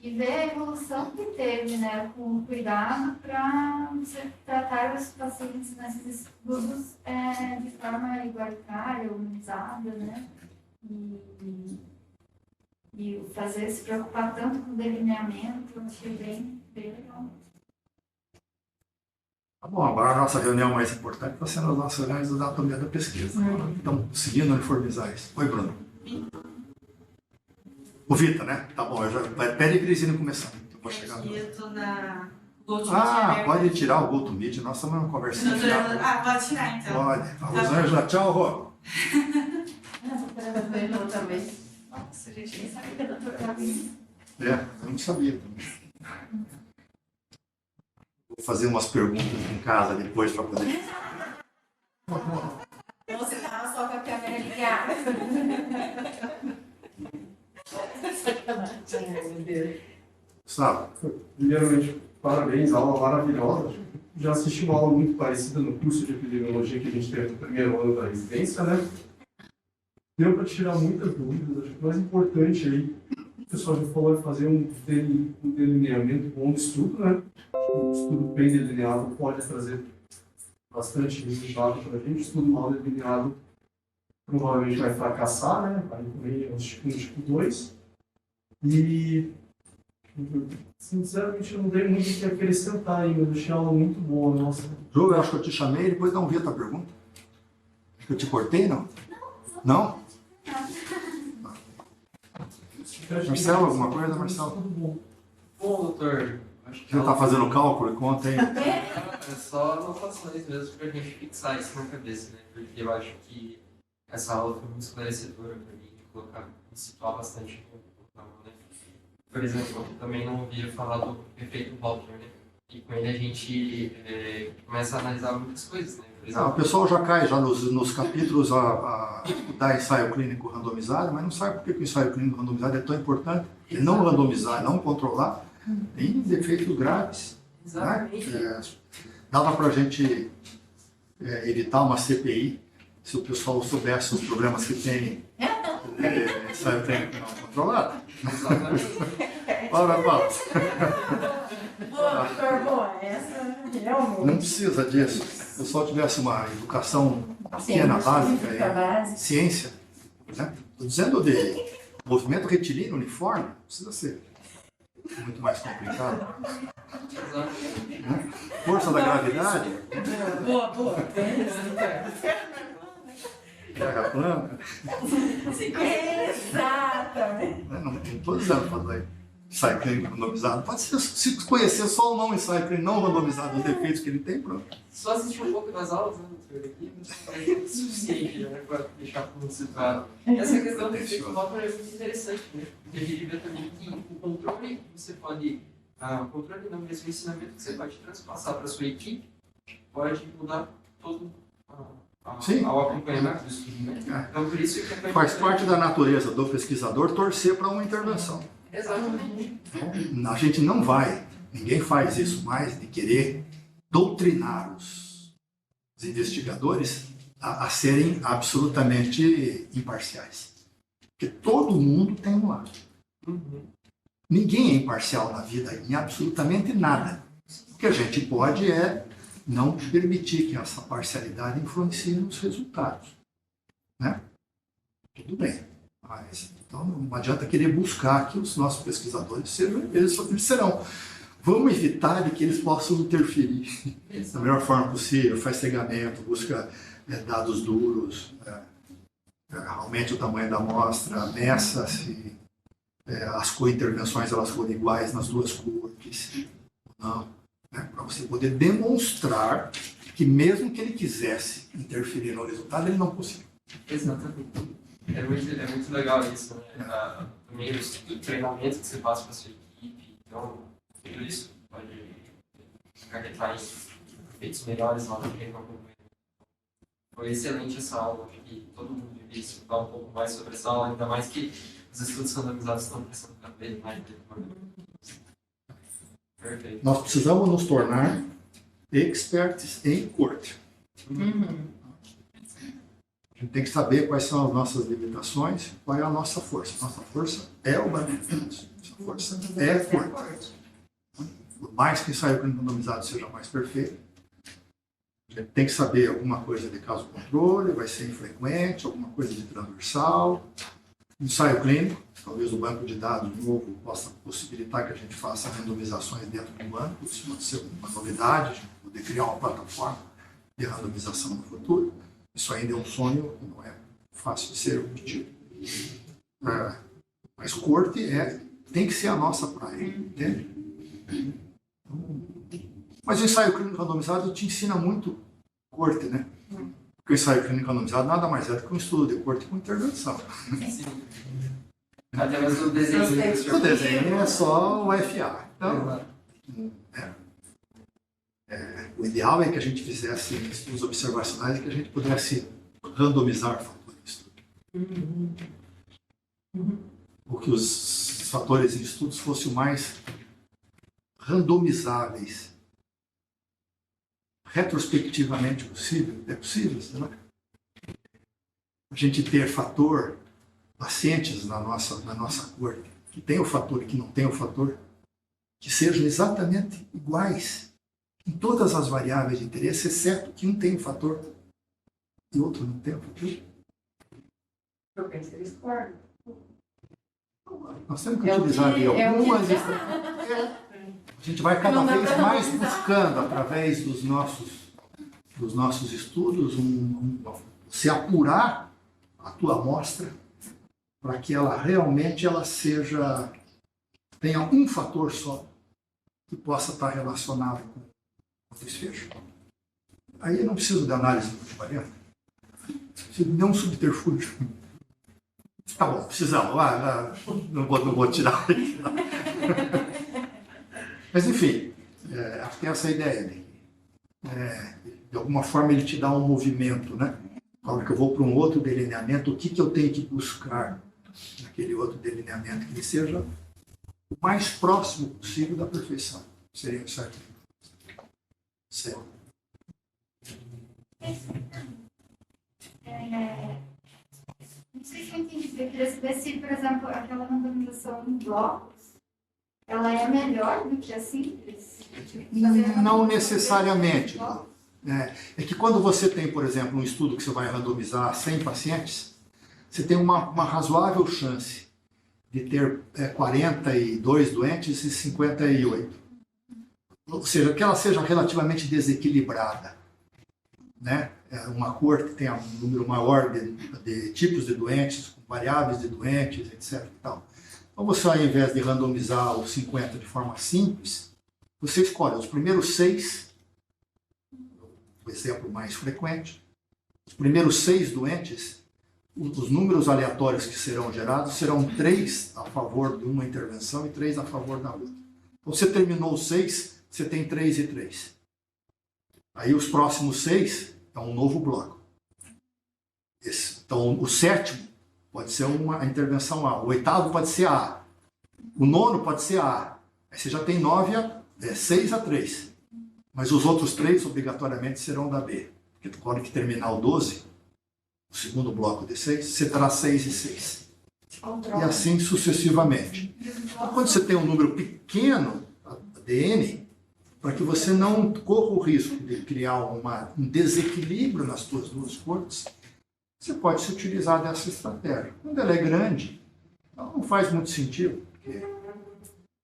E ver a evolução que teve, né, com cuidado para você tratar os pacientes nesses estudos de forma igualitária, humanizada, né? E fazer se preocupar tanto com o delineamento, eu achei bem legal. Tá bom, agora a nossa reunião mais importante está sendo as nossas reuniões da anatomia da pesquisa. Estamos conseguindo uniformizar isso. Oi, Bruno. O Vita, né? Tá bom, pede a Crisine começar. Eu vou chegar. E eu tô na GoToMeeting Ah, aberta. pode tirar o GoToMeeting. Nós estamos numa conversinha. Pode tirar então. Pode. A Rosângela, tchau, Rô. A doutora Rosângela também. Nossa, gente, nem sabia que a doutora estava aí. Eu não sabia também. Vou fazer umas perguntas em casa depois para poder. Você estava só com a câmera ligada. Sacanagem, meu Deus. Gustavo, Primeiramente, parabéns, aula maravilhosa. Já assisti uma aula muito parecida no curso de epidemiologia que a gente teve no primeiro ano da residência, né? Deu para tirar muitas dúvidas. Acho que o mais importante aí, o pessoal já falou, é fazer um delineamento bom do estudo, né? Um estudo bem delineado pode trazer bastante resultado para a gente. Estudo mal delineado provavelmente vai fracassar, né? Vai incluir um tipo 2. E sinceramente, eu não dei muito o que acrescentar ainda. Eu achei a aula muito boa, nossa. Ju, eu acho que eu te chamei e depois não vi a tua pergunta. Acho que eu te cortei, não? Não? Marcelo, alguma coisa, Marcelo? Tudo bom. Bom, doutor, acho que Você está fazendo cálculo? Conta aí. é só anotações mesmo pra gente fixar isso na cabeça, né? Porque eu acho que essa aula foi muito esclarecedora pra mim, colocar, me situar bastante na aula, né? Por exemplo, eu também não ouvia falar do efeito Halter, né? E com ele a gente começa a analisar muitas coisas, né? Por Ah, o exemplo, pessoal já cai já nos capítulos a estudar ensaio clínico randomizado, mas não sabe por que o ensaio clínico randomizado é tão importante. Ele não randomizar, não controlar, tem defeitos graves. exatamente. Dava para a gente evitar uma CPI se o pessoal soubesse os problemas que tem ensaio clínico não controlado. Exatamente. Ora, Paulo, Boa, doutor, boa. Essa realmente. não precisa disso. Se o pessoal tivesse uma educação pequena, básica, Científica, base. ciência, né? Estou dizendo de movimento retilíneo uniforme, não precisa ser muito mais complicado. Exatamente. Né? Força da gravidade, Boa, boa. terra plana. Exatamente. Né? Não estou dizendo fazer ensaio clínico randomizado. Pode ser, se conhecer só o não ensaio clínico não randomizado, os defeitos que ele tem, pronto. Só assistir um pouco das aulas, né, doutor? Aqui, é o suficiente, né, para deixar tudo situado. Essa questão do efeito Halter é muito interessante, né? Porque a gente vê também que o controle que você pode, o controle não, mesmo o ensinamento que você pode transpassar para a sua equipe, pode mudar todo Sim. ao acompanhamento do estudo, né? Então, por isso que Faz parte da natureza do pesquisador torcer para uma intervenção. Exatamente. A gente não vai, ninguém faz isso mais, de querer doutrinar os investigadores a serem absolutamente imparciais. Porque todo mundo tem um lado. Uhum. Ninguém é imparcial na vida em absolutamente nada. O que a gente pode é não permitir que essa parcialidade influencie nos resultados. Né? Tudo bem. Mas, então não adianta querer buscar que os nossos pesquisadores sejam, eles serão. Vamos evitar de que eles possam interferir da melhor forma possível, faz cegamento, busca dados duros, aumente o tamanho da amostra, meça se as co-intervenções elas forem iguais nas duas cortes, não, né? Para você poder demonstrar que mesmo que ele quisesse interferir no resultado, ele não conseguiu. Exatamente. É muito legal isso, né? Também o treinamento que você passa para a sua equipe, então, tudo isso pode acarretar em efeitos melhores lá no treino. Foi excelente essa aula, acho que todo mundo devia estudar um pouco mais sobre essa aula, ainda mais que os estudos randomizados estão crescendo cada vez mais. Perfeito. Nós precisamos nos tornar experts em corte. A gente tem que saber quais são as nossas limitações, qual é a nossa força. Nossa força é o banco de dados. Nossa força é corte. Por mais que o ensaio clínico randomizado seja mais perfeito, a gente tem que saber alguma coisa de caso controle, vai ser infrequente, alguma coisa de transversal. Ensaio clínico, talvez o banco de dados novo possa possibilitar que a gente faça randomizações dentro do banco, isso pode ser uma novidade, a gente poder criar uma plataforma de randomização no futuro. Isso ainda é um sonho, não é fácil de ser obtido. Mas corte tem que ser a nossa praia, entende? Mas o ensaio clínico randomizado te ensina muito corte, né? Porque o ensaio clínico randomizado nada mais é do que um estudo de corte com intervenção. Sim. Até mesmo o desenho. O desenho é só o FA. Então, o ideal é que a gente fizesse estudos observacionais e que a gente pudesse randomizar fatores de estudo. Ou que os fatores em estudos fossem o mais randomizáveis retrospectivamente possível. É possível, sei lá. A gente ter pacientes na nossa corte que tem o fator e que não tem o fator, que sejam exatamente iguais em todas as variáveis de interesse, exceto que um tem o fator e o outro não tem o fator. Eu penso que eles discordam. Nós temos que utilizar algumas estratégias. A gente vai cada vez mais buscando, através dos nossos estudos, se apurar a tua amostra para que ela realmente tenha um fator só que possa estar relacionado com o desfecho. Aí eu não preciso de análise multivariante, preciso de um subterfúgio. Tá bom, precisamos. Não vou tirar. Mas, enfim, acho que essa é a ideia. De alguma forma, ele te dá um movimento, né? Na hora que eu vou para um outro delineamento, o que eu tenho que buscar naquele outro delineamento? Que ele seja o mais próximo possível da perfeição. Seria certo? Certo. Não sei se eu entendi, eu queria saber se, por exemplo, aquela randomização em blocos, ela é melhor do que a simples? Não necessariamente. É que quando você tem, por exemplo, um estudo que você vai randomizar 100 pacientes, você tem uma razoável chance de ter 42 doentes e 58. Ou seja, que ela seja relativamente desequilibrada, né? Uma corte que tenha um número maior de tipos de doentes, com variáveis de doentes, etc. E tal. Então, você, ao invés de randomizar os 50 de forma simples, você escolhe os primeiros 6, o exemplo mais frequente, os primeiros 6 doentes, os números aleatórios que serão gerados serão 3 a favor de uma intervenção e 3 a favor da outra. Então, você terminou os 6, você tem 3 e 3. Aí, os próximos 6 é um novo bloco. Então, o 7º pode ser uma intervenção A. O 8º pode ser A. O 9º pode ser A. Aí você já tem 6 a 3. Mas os outros 3, obrigatoriamente, serão da B. Porque quando que terminar o 12, o segundo bloco de 6, você terá 6 e 6. E assim sucessivamente. Então, quando você tem um número pequeno, de N, para que você não corra o risco de criar um desequilíbrio nas suas duas cortes, você pode se utilizar dessa estratégia. Quando ela é grande, ela não faz muito sentido, porque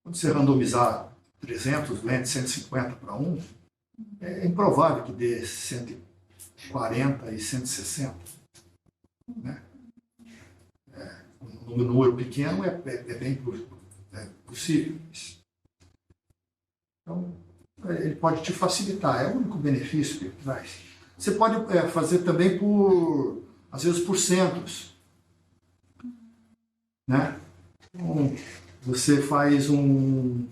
quando você randomizar 300, 150 para 1, é improvável que dê 140 e 160. Né? Um número pequeno é bem possível. Então, ele pode te facilitar, é o único benefício que ele traz. Você pode fazer também às vezes por centros. Né? Então, você faz um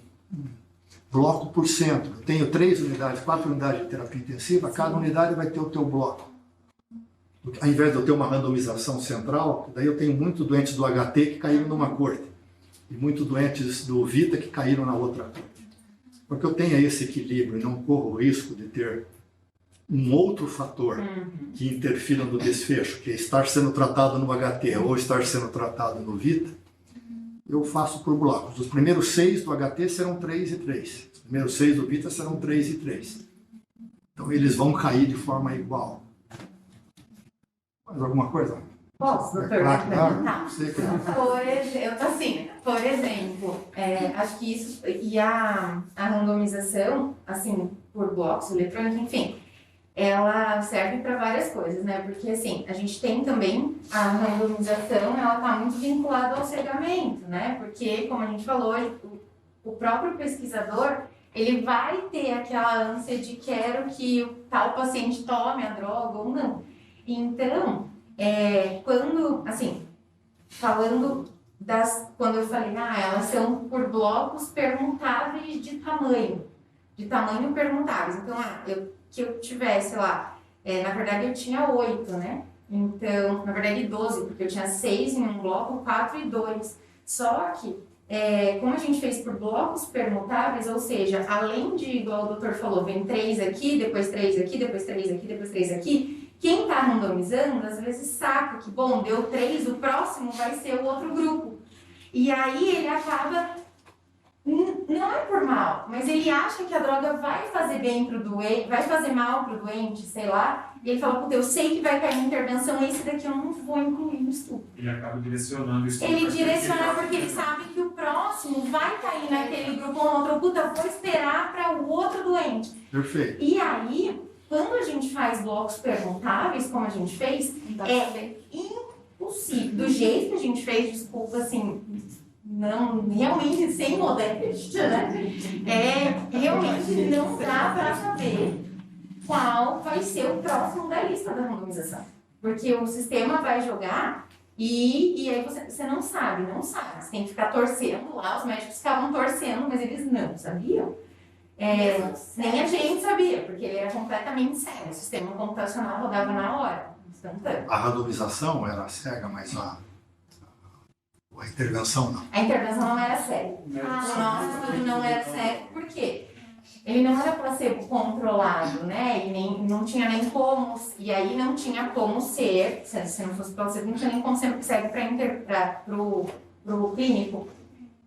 bloco por centro. Eu tenho 3 unidades, 4 unidades de terapia intensiva, cada unidade vai ter o teu bloco. ao invés de eu ter uma randomização central, daí eu tenho muito doentes do HT que caíram numa corte e muito doentes do Vita que caíram na outra corte. Porque eu tenha esse equilíbrio e não corro o risco de ter um outro fator que interfira no desfecho, que é estar sendo tratado no HT ou estar sendo tratado no Vita, eu faço por blocos. Os primeiros 6 do HT serão 3 e 3. Os primeiros 6 do Vita serão 3 e 3. Então eles vão cair de forma igual. Mais alguma coisa? Posso, doutor? Claro, sei que não. Por exemplo, acho que isso e a randomização, assim, por blocos eletrônicos, enfim, ela serve para várias coisas, né? Porque, assim, a gente tem também a randomização, ela está muito vinculada ao cegamento, né? Porque, como a gente falou, o próprio pesquisador, ele vai ter aquela ânsia de quero que o tal paciente tome a droga ou não. Então, quando, assim, falando quando eu falei, elas são por blocos permutáveis de tamanho permutáveis. Então, que eu tivesse lá, na verdade eu tinha 8, né? Então, na verdade 12, porque eu tinha 6 em um bloco, 4 e 2. Só que, como a gente fez por blocos permutáveis, ou seja, além de, igual o doutor falou, vem 3 aqui, depois 3 aqui, depois 3 aqui, depois 3 aqui, quem está randomizando, às vezes saca que, bom, deu 3, o próximo vai ser o outro grupo. E aí ele acaba, não é por mal, mas ele acha que a droga vai fazer bem pro doente, vai fazer mal pro doente, sei lá, e ele fala, puta, eu sei que vai cair na intervenção, esse daqui eu não vou incluir no estudo. Ele acaba direcionando isso. Ele direciona porque ele sabe que o próximo vai cair naquele grupo ou outro, puta, vou esperar para o outro doente. Perfeito. E aí, quando a gente faz blocos perguntáveis, como a gente fez, é impossível. Do jeito que a gente fez, desculpa, assim, não, realmente sem modéstia, né? Realmente não dá para saber qual vai ser o próximo da lista da randomização. Porque o sistema vai jogar e aí você não sabe. Você tem que ficar torcendo lá, os médicos ficavam torcendo, mas eles não sabiam. Nem a gente sabia, porque ele era completamente cego. O sistema computacional rodava na hora, instantâneo. A randomização era cega, mas a intervenção não. A intervenção não era cega. O nosso estudo não era cego, por quê? Ele não era placebo controlado, né? E nem, não tinha nem como, e aí não tinha como ser, se não fosse placebo, não tinha nem como ser cego para o clínico.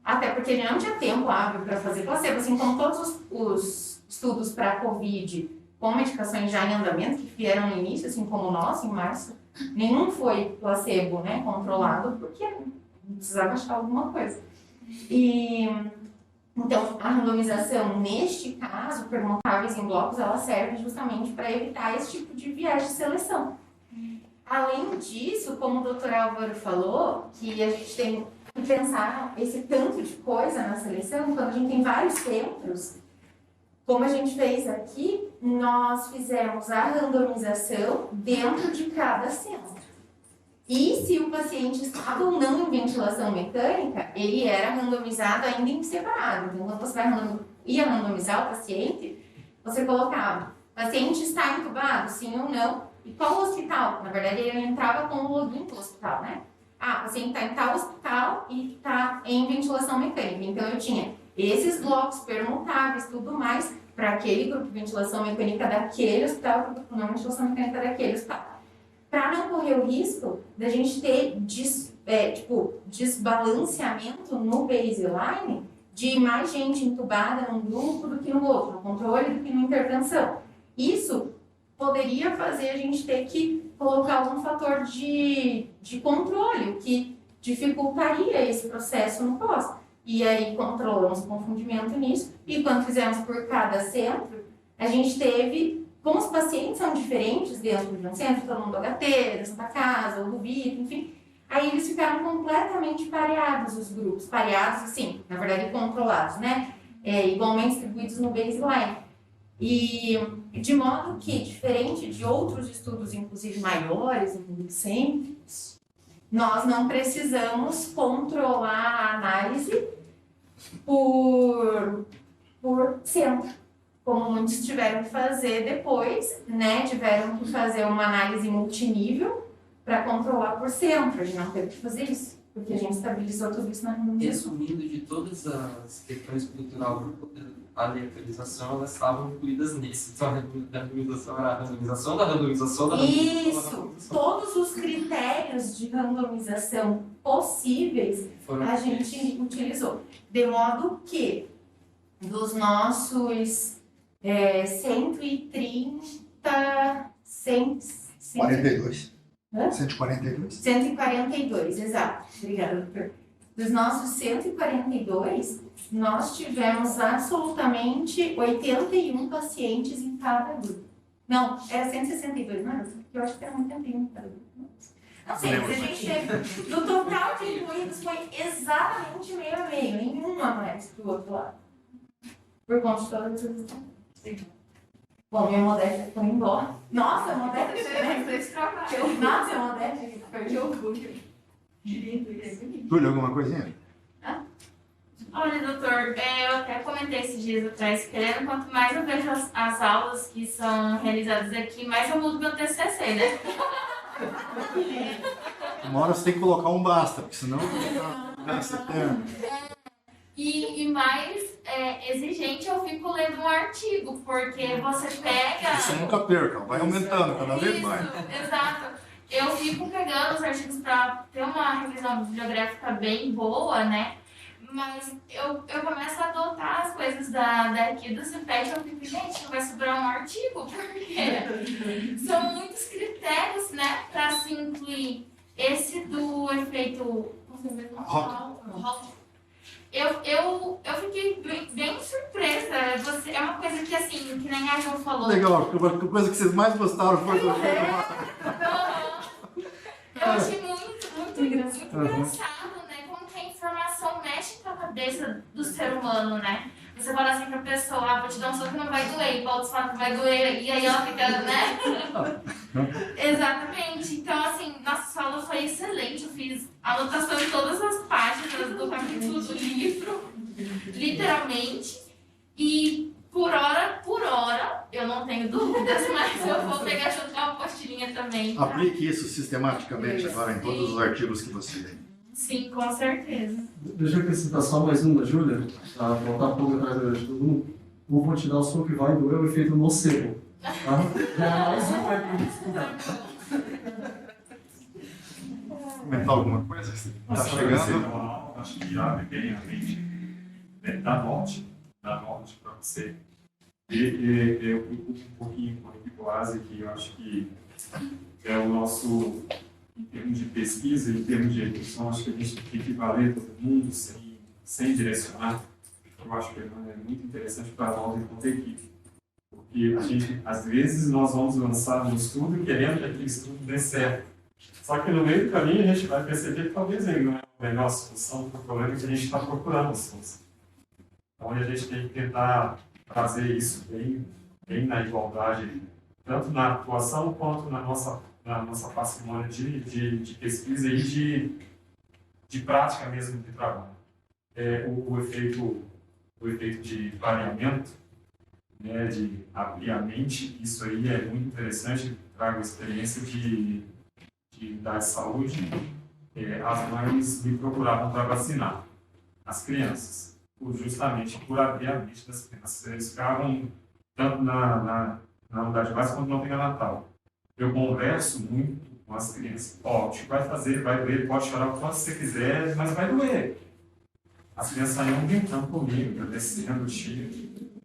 Até porque ele não tinha tempo hábil para fazer placebo, assim como todos os estudos para a Covid com medicações já em andamento, que vieram no início, assim como o nosso, em março, nenhum foi placebo, né, controlado, porque precisava achar alguma coisa. Então, a randomização, neste caso, permutáveis em blocos, ela serve justamente para evitar esse tipo de viés de seleção. Além disso, como o doutor Álvaro falou, que a gente tem que pensar esse tanto de coisa na seleção, quando a gente tem vários centros, como a gente fez aqui, nós fizemos a randomização dentro de cada centro. E se o paciente estava ou não em ventilação mecânica, ele era randomizado ainda em separado. Então, quando você ia randomizar o paciente, você colocava, paciente está entubado, sim ou não, e qual hospital? Na verdade, ele entrava com o login do hospital, né? O paciente está em tal hospital e está em ventilação mecânica. Então, eu tinha esses blocos permutáveis, tudo mais, para aquele grupo de ventilação mecânica daquele hospital, para o grupo não ventilação mecânica daquele hospital. Para não correr o risco da gente ter desbalanceamento no baseline de mais gente entubada num grupo do que no outro, no controle do que na intervenção. Isso poderia fazer a gente ter que colocar algum fator de controle, o que dificultaria esse processo no pós. E aí controlamos o confundimento nisso, e quando fizemos por cada centro, a gente teve, como os pacientes são diferentes dentro de um centro, todo mundo do HT, da Santa Casa, ou do Vita, enfim, aí eles ficaram completamente pareados, os grupos, pareados assim, na verdade controlados, né? Igualmente distribuídos no baseline. E de modo que, diferente de outros estudos, inclusive maiores, em centros, nós não precisamos controlar a análise por centro. como muitos tiveram que fazer depois, né? Tiveram que fazer uma análise multinível para controlar por centro. A gente não teve que fazer isso, porque a gente estabilizou tudo isso na randomização. Resumindo, de todas as questões cultural a aleatorização, elas estavam incluídas nisso. Então, a randomização era a randomização da randomização da randomização da Isso! randomização. Todos os critérios de randomização possíveis a gente utilizou. De modo que, dos nossos 130... 42. Hã? 142. 142, exato. Obrigada, doutor. Dos nossos 142, nós tivemos absolutamente 81 pacientes em cada grupo. Não, era 162, não era? Porque eu acho que era 81 em cada grupo. Não sei, mas a gente teve... Do total de incluídos foi exatamente meio a meio. Nenhum a mais que o outro lado. Por conta de todas as... Bom, minha modéstia foi embora. Nossa, a modéstia foi Nossa, a modéstia perdi o orgulho. Júlia, alguma coisinha? Olha, doutor, eu até comentei esses dias atrás, querendo, quanto mais eu vejo as aulas que são realizadas aqui, mais eu mudo meu TCC, né? Uma hora você tem que colocar um basta, porque senão vai ser eterno. E mais exigente eu fico lendo um artigo, porque você pega... Isso nunca perca, vai aumentando cada vez mais. Isso, exato. Eu fico pegando os artigos para ter uma revisão bibliográfica bem boa, né? Mas eu começo a adotar as coisas daqui do CIPET, eu fico, gente, não vai sobrar um artigo, porque são muitos critérios, né, para se incluir. Esse do efeito... Eu fiquei bem surpresa. É uma coisa que, assim, que nem a Jo falou. Legal, a coisa que vocês mais gostaram foi do Eu achei muito engraçado, né? Como que a informação mexe com a cabeça do ser humano, né? Você fala assim pra pessoa, vou te dar um soco que não vai doer, e pra outros falam que vai doer, e aí ela fica, né? Exatamente. Então, assim, nossa sala foi excelente. Eu fiz anotação em todas as páginas do capítulo do livro, literalmente. E por hora, eu não tenho dúvidas, mas eu vou pegar junto com uma postilhinha também. Tá? Aplique isso sistematicamente agora em todos os artigos que você lê. Sim, com certeza. Deixa eu acrescentar só mais uma, Júlia, para voltar um pouco atrás de todo mundo. Vou te dar o som que vai doer o efeito nocebo. Tá? Já é mais um para estudar. Comentar alguma coisa? Está chegando? Acho que abre bem a mente. Dá norte para você. E eu fico um pouquinho com a Equipoase, que eu acho que é o nosso, em termos de pesquisa, em termos de execução, acho que a gente tem que valer todo mundo sem direcionar. Eu acho que é muito interessante para nós enquanto equipe. Porque a gente, às vezes, nós vamos lançar um estudo querendo que aquele estudo dê certo. Só que no meio do caminho a gente vai perceber que talvez ele não é a melhor solução para o problema que a gente está procurando a solução. Então a gente tem que tentar trazer isso bem na igualdade, tanto na atuação quanto na nossa parcimônia de pesquisa e de prática mesmo de trabalho. O efeito de variamento, né, de abrir a mente, isso aí é muito interessante. Trago a experiência da saúde. As mães me procuravam para vacinar as crianças, justamente por abrir a mente das crianças. Eles ficavam tanto na unidade básica quanto no pré-natal. Eu converso muito com as crianças. Ó, o que vai fazer, vai doer, pode chorar o quanto você quiser, mas vai doer. As crianças saíam brincando comigo, agradecendo o tio.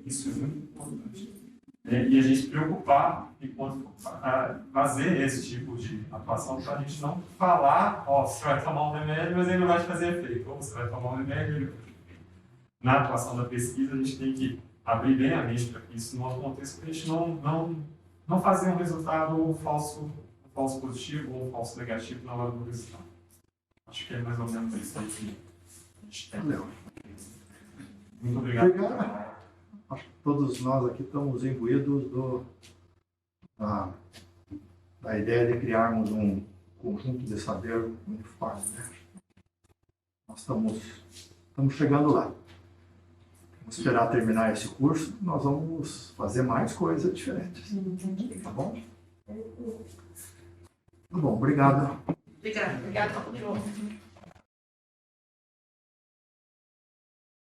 Isso é muito importante. E a gente preocupar enquanto fazer esse tipo de atuação para a gente não falar, ó, você vai tomar um remédio, mas ele não vai te fazer efeito. Ou você vai tomar um remédio. Na atuação da pesquisa, a gente tem que abrir bem a mente para que isso não aconteça, para a gente não fazer um resultado falso positivo ou um falso negativo na hora do resultado. Acho que é mais ou menos isso aí que a gente tem. Muito obrigado. Obrigado. Acho que todos nós aqui estamos imbuídos da ideia de criarmos um conjunto de saber muito forte, né? Nós estamos chegando lá. esperar terminar esse curso, nós vamos fazer mais coisas diferentes. Tá bom? Tá bom, obrigado. Obrigada. Obrigada, João.